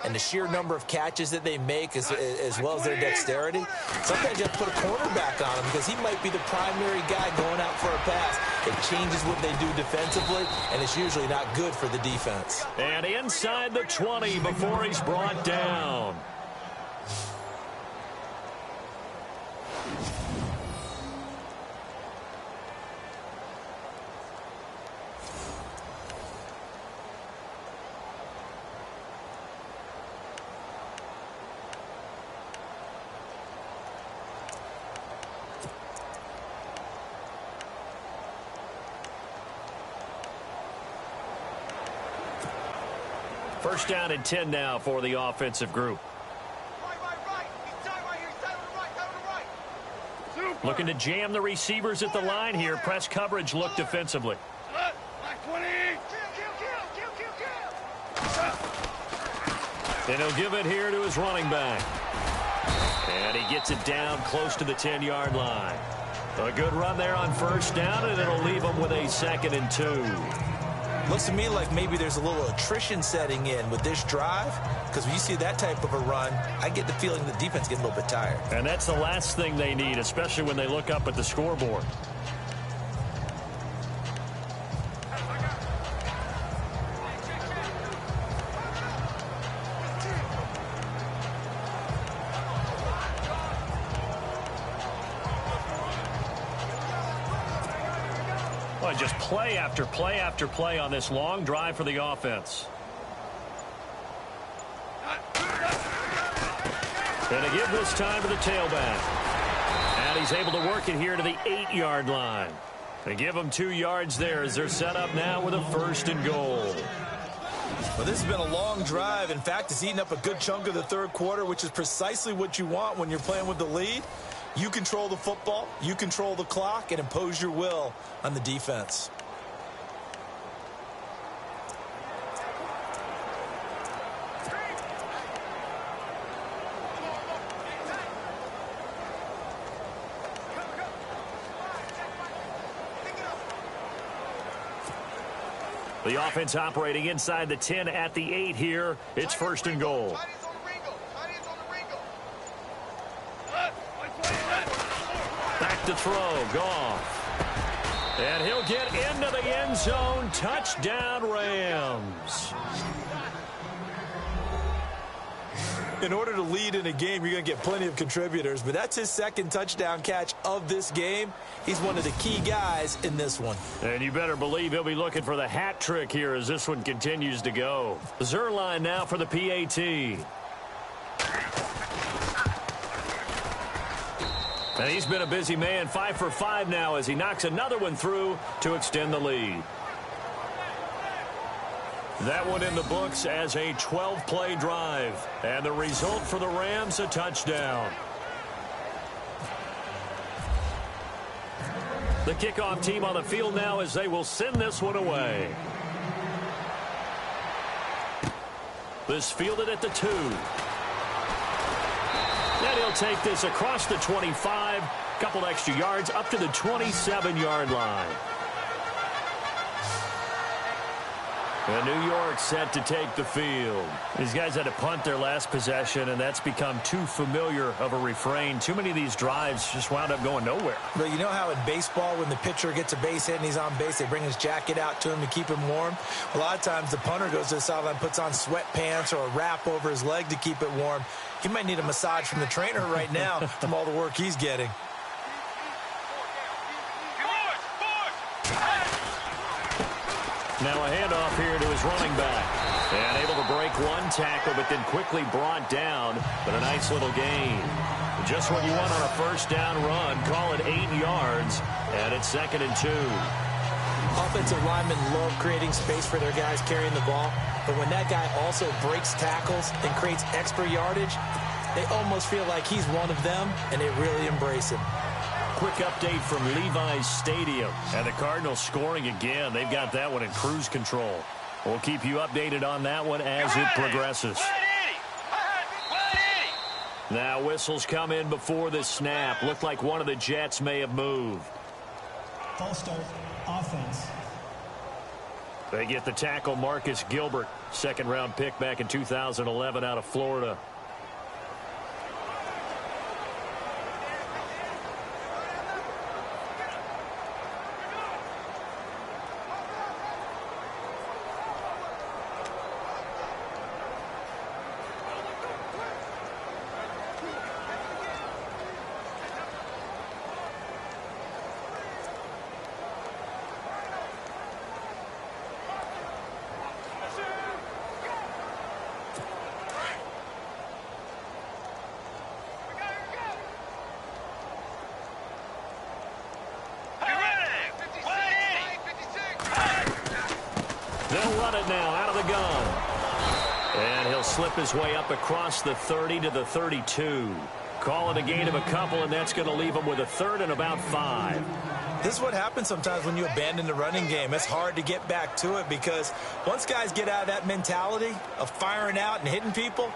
Speaker 3: and the sheer number of catches that they make as well as their dexterity, sometimes you have to put a cornerback on him because he might be the primary guy going out for a pass. It changes what they do defensively, and it's usually not good for the defense.
Speaker 2: And inside the 20 before he's brought down. First down and 10 now for the offensive group. Looking to jam the receivers at the line here. Press coverage look defensively. And he'll give it here to his running back. And he gets it down close to the 10-yard line. A good run there on first down, and it'll leave him with a 2nd and 2.
Speaker 3: Looks to me like maybe there's a little attrition setting in with this drive, because when you see that type of a run, I get the feeling the defense gets a little bit tired.
Speaker 2: And that's the last thing they need, especially when they look up at the scoreboard. Well, just play after play after play on this long drive for the offense. And to give this time to the tailback. And he's able to work it here to the 8-yard line. They give him 2 yards there as they're set up now with a 1st and goal.
Speaker 3: Well, this has been a long drive. In fact, it's eaten up a good chunk of the third quarter, which is precisely what you want when you're playing with the lead. You control the football, you control the clock, and impose your will on the defense.
Speaker 2: The offense operating inside the 10 at the 8 here. It's 1st and goal. Back to throw. Goff. And he'll get into the end zone. Touchdown, Rams.
Speaker 3: In order to lead in a game, you're going to get plenty of contributors, but that's his 2nd touchdown catch of this game. He's one of the key guys in this one.
Speaker 2: And you better believe he'll be looking for the hat trick here as this one continues to go. Zuerlein now for the PAT. And he's been a busy man, 5 for 5 now as he knocks another one through to extend the lead. That one in the books as a 12-play drive. And the result for the Rams, a touchdown. The kickoff team on the field now as they will send this one away. This fielded at the 2. And he'll take this across the 25. Couple extra yards up to the 27-yard line. And New York set to take the field. These guys had to punt their last possession, and that's become too familiar of a refrain. Too many of these drives just wound up going nowhere.
Speaker 3: But you know how in baseball, when the pitcher gets a base hit and he's on base, they bring his jacket out to him to keep him warm? A lot of times the punter goes to the sideline, puts on sweatpants or a wrap over his leg to keep it warm. He might need a massage from the trainer right now from all the work he's getting.
Speaker 2: Now a handoff here to his running back. And able to break one tackle, but then quickly brought down. But a nice little gain. Just what you want on a first down run. Call it 8 yards. And it's 2nd and 2.
Speaker 3: Offensive linemen love creating space for their guys carrying the ball. But when that guy also breaks tackles and creates extra yardage, they almost feel like he's one of them, and they really embrace him.
Speaker 2: Quick update from Levi's Stadium. And the Cardinals scoring again. They've got that one in cruise control. We'll keep you updated on that one as it progresses. Now whistles come in before the snap. Looked like one of the Jets may have moved.
Speaker 4: False start, offense.
Speaker 2: They get the tackle, Marcus Gilbert, second-round pick back in 2011 out of Florida. They'll run it now out of the gun. And he'll slip his way up across the 30 to the 32. Call it a gain of a couple, and that's going to leave him with a third and about 5.
Speaker 3: This is what happens sometimes when you abandon the running game. It's hard to get back to it because once guys get out of that mentality of firing out and hitting people,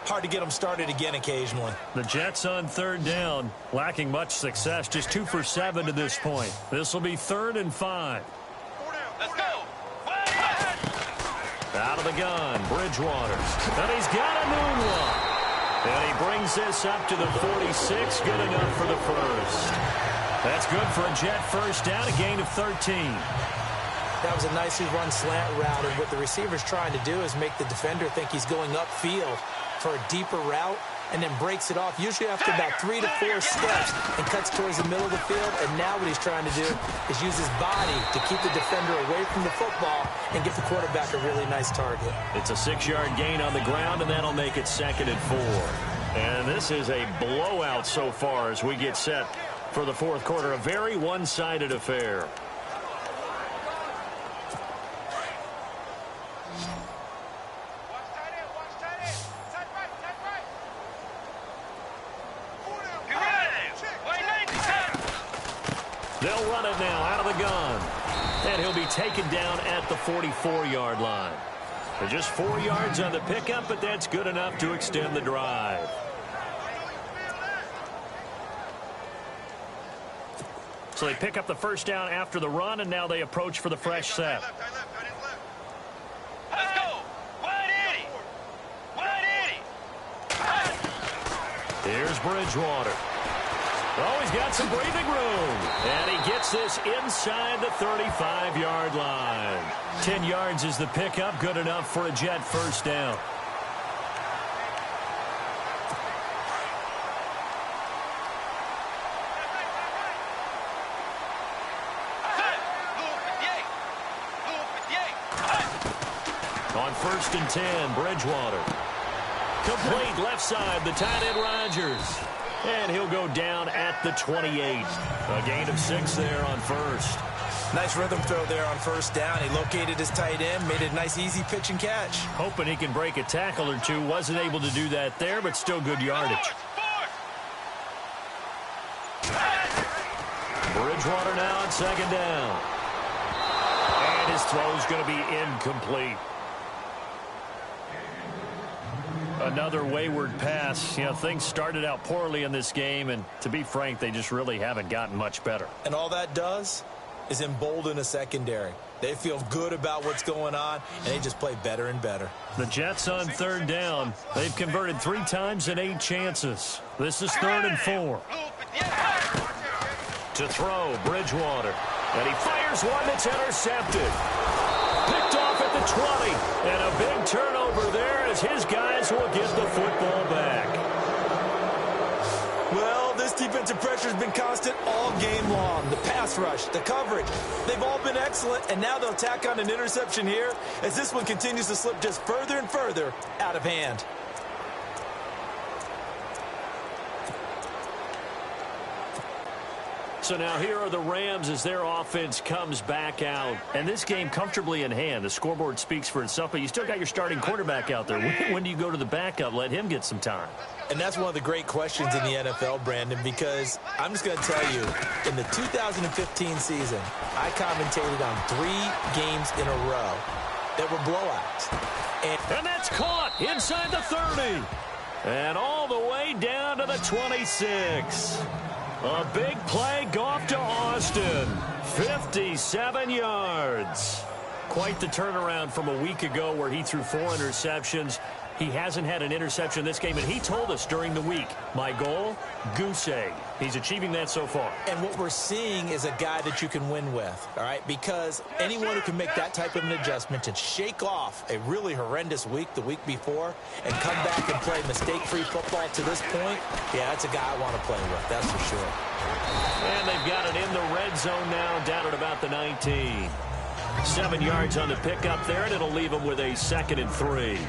Speaker 3: hard to get them started again occasionally.
Speaker 2: The Jets on third down, lacking much success, just 2 for 7 to this point. This will be 3rd and 5.
Speaker 4: Let's go.
Speaker 2: Out of the gun, Bridgewater. And he's got a moonwalk. And he brings this up to the 46. Good enough for the first. That's good for a Jet first down, a gain of 13.
Speaker 3: That was a nicely run slant route, and what the receiver's trying to do is make the defender think he's going upfield for a deeper route, and then breaks it off, usually after about 3 to 4 steps, and cuts towards the middle of the field. And now what he's trying to do is use his body to keep the defender away from the football and give the quarterback a really nice target.
Speaker 2: It's a 6-yard gain on the ground, and that'll make it 2nd and 4. And this is a blowout so far as we get set for the fourth quarter. A very one-sided affair. They'll run it now out of the gun. And he'll be taken down at the 44-yard line. They're just 4 yards on the pickup, but that's good enough to extend the drive. So they pick up the first down after the run, and now they approach for the fresh set.
Speaker 4: Let's go. Wide 80.
Speaker 2: Here's Bridgewater. Oh, he's got some breathing room. And he gets this inside the 35-yard line. 10 yards is the pickup. Good enough for a Jet first down. On 1st and 10, Bridgewater. Complete left side, the tight end Rodgers. And he'll go down at the 28. A gain of 6 there on first.
Speaker 3: Nice rhythm throw there on first down. He located his tight end, made a nice easy pitch and catch.
Speaker 2: Hoping he can break a tackle or two. Wasn't able to do that there, but still good yardage. Bridgewater now on 2nd down. And his throw's going to be incomplete. Another wayward pass. You know, things started out poorly in this game, and to be frank, they just really haven't gotten much better.
Speaker 3: And all that does is embolden a secondary. They feel good about what's going on, and they just play better and better.
Speaker 2: The Jets on 3rd down. They've converted 3 times in 8 chances. This is 3rd and 4. To throw, Bridgewater. And he fires one that's intercepted. Picked off at the 20. And a big turnover there as his guys will get the football back.
Speaker 3: Well, this defensive pressure has been constant all game long. The pass rush, the coverage, they've all been excellent. And now they'll tack on an interception here as this one continues to slip just further and further out of hand.
Speaker 2: So now here are the Rams as their offense comes back out. And this game comfortably in hand. The scoreboard speaks for itself, but you still got your starting quarterback out there. When do you go to the backup? Let him get some time.
Speaker 3: And that's one of the great questions in the NFL, Brandon, because I'm just going to tell you, in the 2015 season, I commentated on 3 games in a row that were blowouts.
Speaker 2: And that's caught inside the 30. And all the way down to the 26. A big play, Goff to Austin. 57 yards. Quite the turnaround from a week ago where he threw 4 interceptions. He hasn't had an interception this game, and he told us during the week, my goal, goose egg. He's achieving that so far.
Speaker 3: And what we're seeing is a guy that you can win with, all right? Because anyone who can make that type of an adjustment and shake off a really horrendous week the week before and come back and play mistake-free football to this point, yeah, that's a guy I want to play with, that's for sure.
Speaker 2: And they've got it in the red zone now, down at about the 19. 7 yards on the pickup there, and it'll leave them with a 2nd and 3.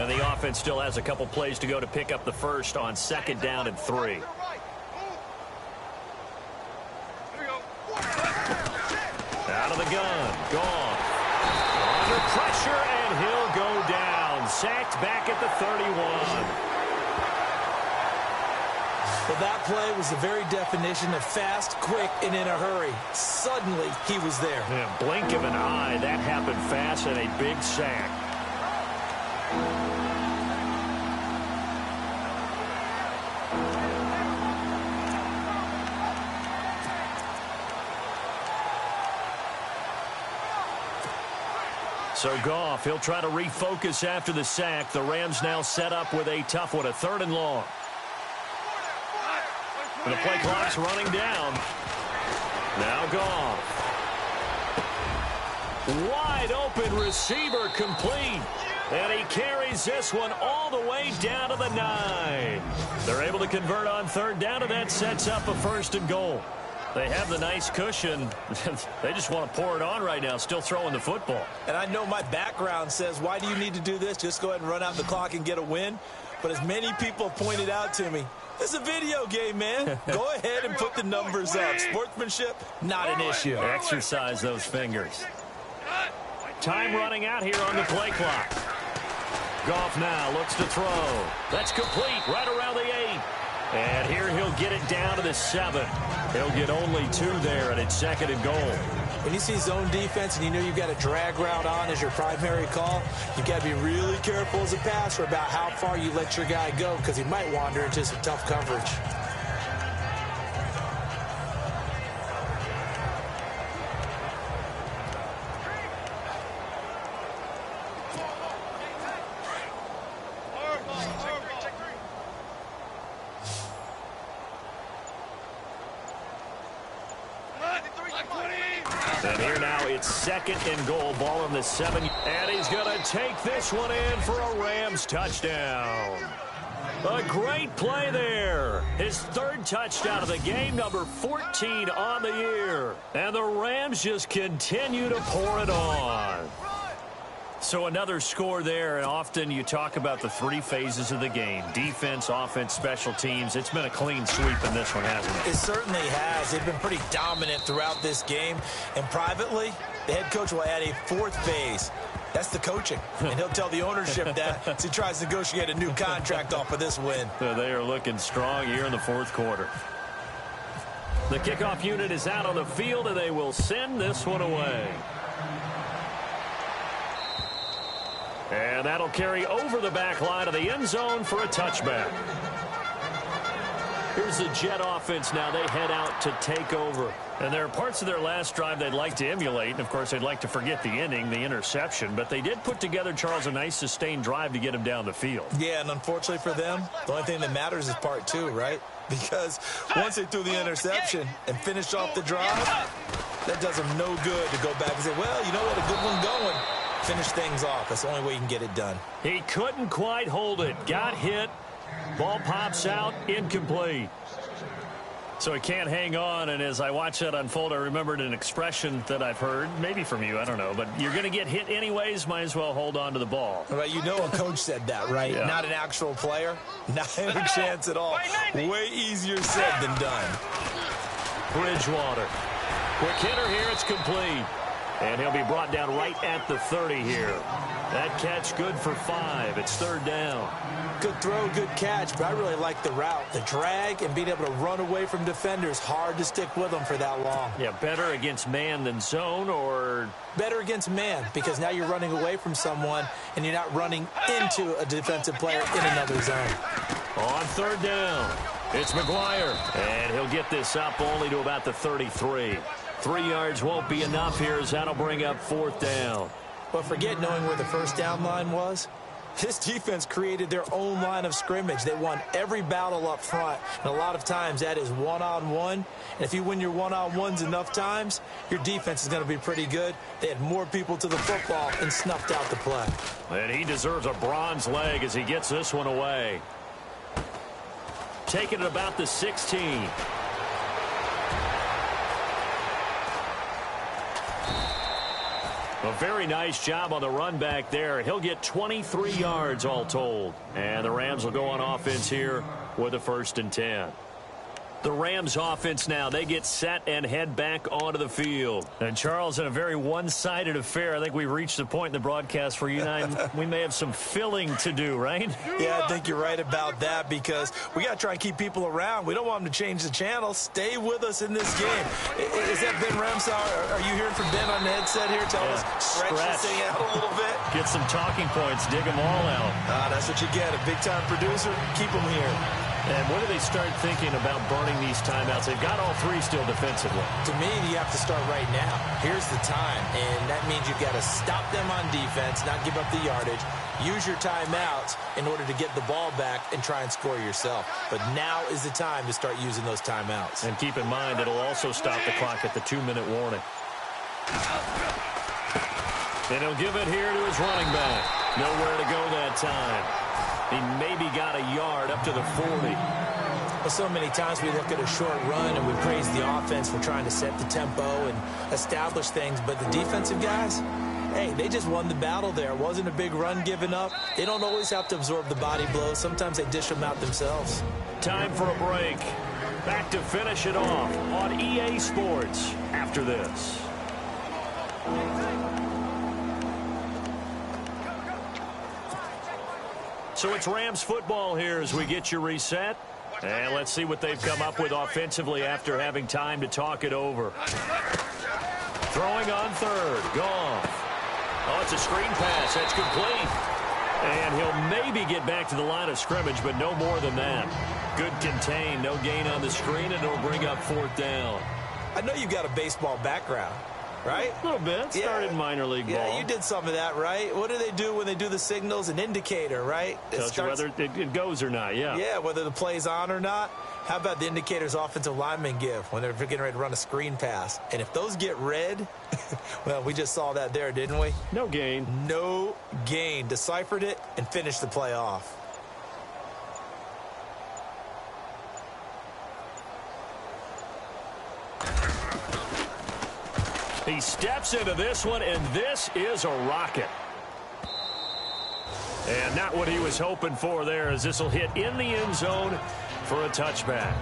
Speaker 2: And the offense still has a couple plays to go to pick up the first on 2nd down and 3. Out of the gun. Gone. Under pressure, and he'll go down. Sacked back at the 31.
Speaker 3: Well, that play was the very definition of fast, quick, and in a hurry. Suddenly, he was there.
Speaker 2: Yeah, blink of an eye. That happened fast, and a big sack. So Goff, he'll try to refocus after the sack. The Rams now set up with a tough one, a 3rd and long. And the play clock's running down. Now Goff. Wide open receiver complete. And he carries this one all the way down to the 9. They're able to convert on 3rd down, and that sets up a 1st and goal. They have the nice cushion. They just want to pour it on right now, still throwing the football.
Speaker 3: And I know my background says, why do you need to do this? Just go ahead and run out the clock and get a win. But as many people pointed out to me, this is a video game, man. Go ahead and put the numbers up. Sportsmanship, not an issue.
Speaker 2: Exercise those fingers. Time running out here on the play clock. Goff now looks to throw. That's complete right around the 8. And here he'll get it down to the 7. He'll get only 2 there, and it's 2nd and goal.
Speaker 3: When you see zone defense and you know you've got a drag route on as your primary call, you've got to be really careful as a passer about how far you let your guy go because he might wander into some tough coverage.
Speaker 2: And here now it's 2nd and goal. Ball on the 7. And he's going to take this one in for a Rams touchdown. A great play there. His 3rd touchdown of the game, number 14 on the year. And the Rams just continue to pour it on. So another score there, and often you talk about the 3 phases of the game. Defense, offense, special teams. It's been a clean sweep in this one, hasn't it?
Speaker 3: It certainly has. They've been pretty dominant throughout this game. And privately, the head coach will add a 4th phase. That's the coaching. And he'll tell the ownership that as he tries to negotiate a new contract off of this win.
Speaker 2: So they are looking strong here in the 4th quarter. The kickoff unit is out on the field, and they will send this one away. And that'll carry over the back line of the end zone for a touchback. Here's the Jet offense now. They head out to take over. And there are parts of their last drive they'd like to emulate. And, of course, they'd like to forget the inning, the interception. But they did put together, Charles, a nice sustained drive to get him down the field.
Speaker 3: Yeah, and unfortunately for them, the only thing that matters is part 2, right? Because once they threw the interception and finished off the drive, that does them no good to go back and say, well, you know what, a good one going. Finish things off. That's the only way you can get it done.
Speaker 2: He couldn't quite hold it. Got hit. Ball pops out. Incomplete. So he can't hang on, and as I watch that unfold, I remembered an expression that I've heard, maybe from you, I don't know, but you're going to get hit anyways, might as well hold on to the ball.
Speaker 3: Well, you know a coach said that, right?
Speaker 2: Yeah.
Speaker 3: Not an actual player. Not any chance at all. Way easier said than done.
Speaker 2: Bridgewater. Quick hitter here, it's complete. And he'll be brought down right at the 30 here. That catch good for 5. It's 3rd down.
Speaker 3: Good throw, good catch, but I really like the route. The drag and being able to run away from defenders. Hard to stick with them for that long.
Speaker 2: Yeah, better against man than zone, or?
Speaker 3: Better against man, because now you're running away from someone and you're not running into a defensive player in another zone.
Speaker 2: On 3rd down. It's McGuire, and he'll get this up only to about the 33. 3 yards won't be enough here as that'll bring up 4th down.
Speaker 3: But forget knowing where the first down line was. This defense created their own line of scrimmage. They won every battle up front, and a lot of times that is one-on-one. And if you win your one-on-ones enough times, your defense is going to be pretty good. They had more people to the football and snuffed out the play.
Speaker 2: And he deserves a bronze leg as he gets this one away. Taking it about the 16. A very nice job on the run back there. He'll get 23 yards all told. And the Rams will go on offense here with a 1st and 10. The Rams offense now, they get set and head back onto the field. And Charles, in a very one-sided affair, I think we've reached the point in the broadcast where you and I, we may have some filling to do, right?
Speaker 3: Yeah, I think you're right about that because we got to try and keep people around. We don't want them to change the channel. Stay with us in this game. Is that Ben Ramsau? Are you hearing from Ben on the headset here? Tell us, stretch this thing out a little bit.
Speaker 2: Get some talking points. Dig them all out.
Speaker 3: That's what you get. A big-time producer. Keep them here.
Speaker 2: And when do they start thinking about burning these timeouts? They've got all 3 still defensively.
Speaker 3: To me, you have to start right now. Here's the time, and that means you've got to stop them on defense, not give up the yardage, use your timeouts in order to get the ball back and try and score yourself. But now is the time to start using those timeouts.
Speaker 2: And keep in mind, it'll also stop the clock at the 2-minute warning. And he'll give it here to his running back. Nowhere to go that time. He maybe got a yard up to the 40.
Speaker 3: Well, so many times we look at a short run and we praise the offense for trying to set the tempo and establish things. But the defensive guys, hey, they just won the battle there. It wasn't a big run given up. They don't always have to absorb the body blows. Sometimes they dish them out themselves.
Speaker 2: Time for a break. Back to finish it off on EA Sports after this. So it's Rams football here as we get you reset. And let's see what they've come up with offensively after having time to talk it over. Throwing on 3rd. Goff. Oh, it's a screen pass. That's complete. And he'll maybe get back to the line of scrimmage, but no more than that. Good contain. No gain on the screen, and it'll bring up 4th down.
Speaker 3: I know you've got a baseball background. Right?
Speaker 2: A little bit. Started minor league ball.
Speaker 3: Yeah, you did some of that, right? What do they do when they do the signals? An indicator, right?
Speaker 2: Tells you whether it goes or not, yeah.
Speaker 3: Yeah, whether the play's on or not. How about the indicators offensive linemen give when they're getting ready to run a screen pass? And if those get red, well, we just saw that there, didn't we?
Speaker 2: No gain.
Speaker 3: No gain. Deciphered it and finished the play off.
Speaker 2: He steps into this one, and this is a rocket. And not what he was hoping for there, as this will hit in the end zone for a touchback.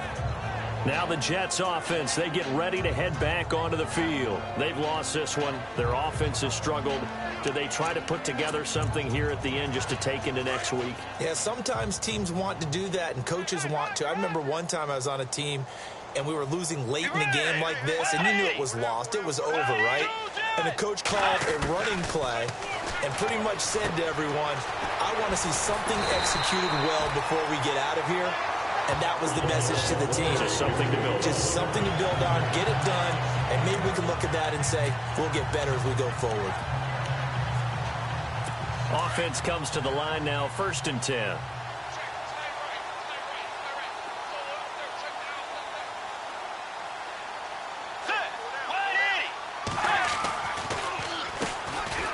Speaker 2: Now the Jets offense, they get ready to head back onto the field. They've lost this one. Their offense has struggled. Do they try to put together something here at the end just to take into next week?
Speaker 3: Yeah, sometimes teams want to do that, and coaches want to. I remember one time I was on a team, and we were losing late in the game like this, and you knew it was lost. It was over, right? And the coach called a running play and pretty much said to everyone, I want to see something executed well before we get out of here. And that was the message to the team.
Speaker 2: Just something to build on.
Speaker 3: Just something to build on, get it done, and maybe we can look at that and say, we'll get better as we go forward.
Speaker 2: Offense comes to the line now, 1st and 10.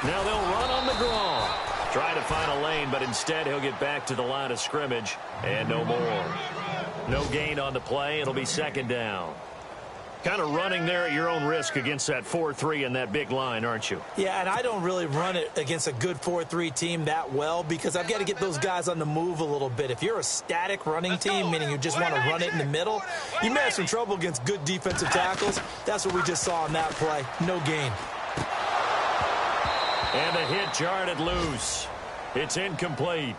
Speaker 2: Now they'll run on the draw. Trying to find a lane, but instead he'll get back to the line of scrimmage and no more. No gain on the play. It'll be 2nd down. Kind of running there at your own risk against that 4-3 and that big line, aren't you?
Speaker 3: Yeah, and I don't really run it against a good 4-3 team that well because I've got to get those guys on the move a little bit. If you're a static running team, meaning you just want to run it in the middle, you may have some trouble against good defensive tackles. That's what we just saw on that play. No gain.
Speaker 2: And the hit jarred it loose. It's incomplete.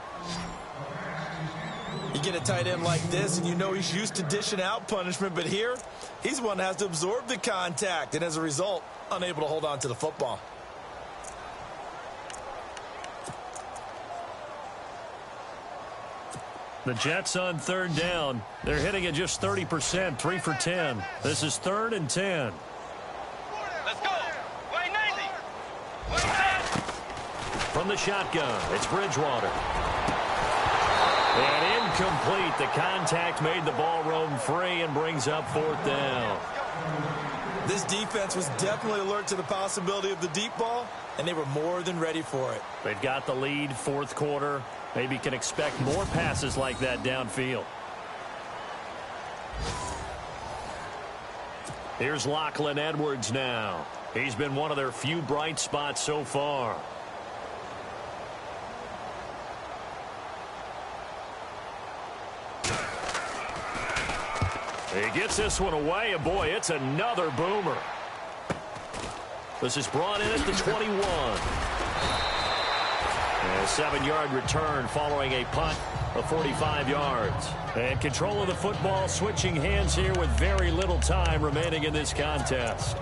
Speaker 3: You get a tight end like this, and you know he's used to dishing out punishment, but here, he's the one that has to absorb the contact, and as a result, unable to hold on to the football.
Speaker 2: The Jets on third down. They're hitting it just 30%, 3 for 10. This is 3rd and 10.
Speaker 4: Let's go. Way 90.
Speaker 2: From the shotgun, it's Bridgewater. And incomplete. The contact made the ball roam free and brings up 4th down.
Speaker 3: This defense was definitely alert to the possibility of the deep ball, and they were more than ready for it.
Speaker 2: They've got the lead, 4th quarter. Maybe can expect more passes like that downfield. Here's Lachlan Edwards now. He's been one of their few bright spots so far. He gets this one away, and boy, it's another boomer. This is brought in at the 21. And a 7-yard return following a punt of 45 yards. And control of the football, switching hands here with very little time remaining in this contest.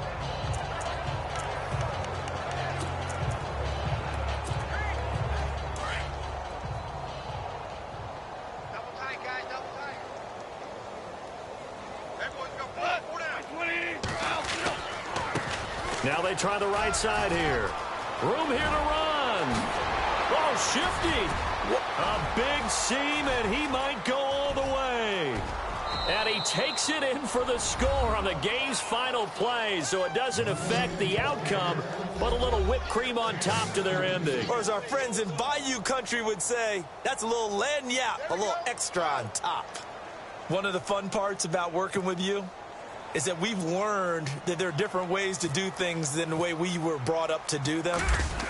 Speaker 2: Now they try the right side here. Room here to run. Oh, shifty. A big seam, and he might go all the way. And he takes it in for the score on the game's final play, so it doesn't affect the outcome, but a little whipped cream on top to their ending.
Speaker 3: Or as our friends in Bayou Country would say, that's a little lagniappe, a little extra on top. One of the fun parts about working with you is that we've learned that there are different ways to do things than the way we were brought up to do them.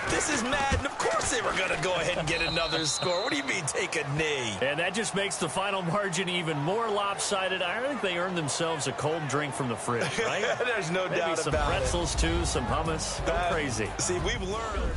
Speaker 3: This is Madden. Of course they were going to go ahead and get another score. What do you mean take a knee?
Speaker 2: And that just makes the final margin even more lopsided. I think they earned themselves a cold drink from the fridge, right?
Speaker 3: There's no doubt
Speaker 2: Maybe some
Speaker 3: about it.
Speaker 2: pretzels, too, some hummus. Go crazy.
Speaker 3: See, we've learned.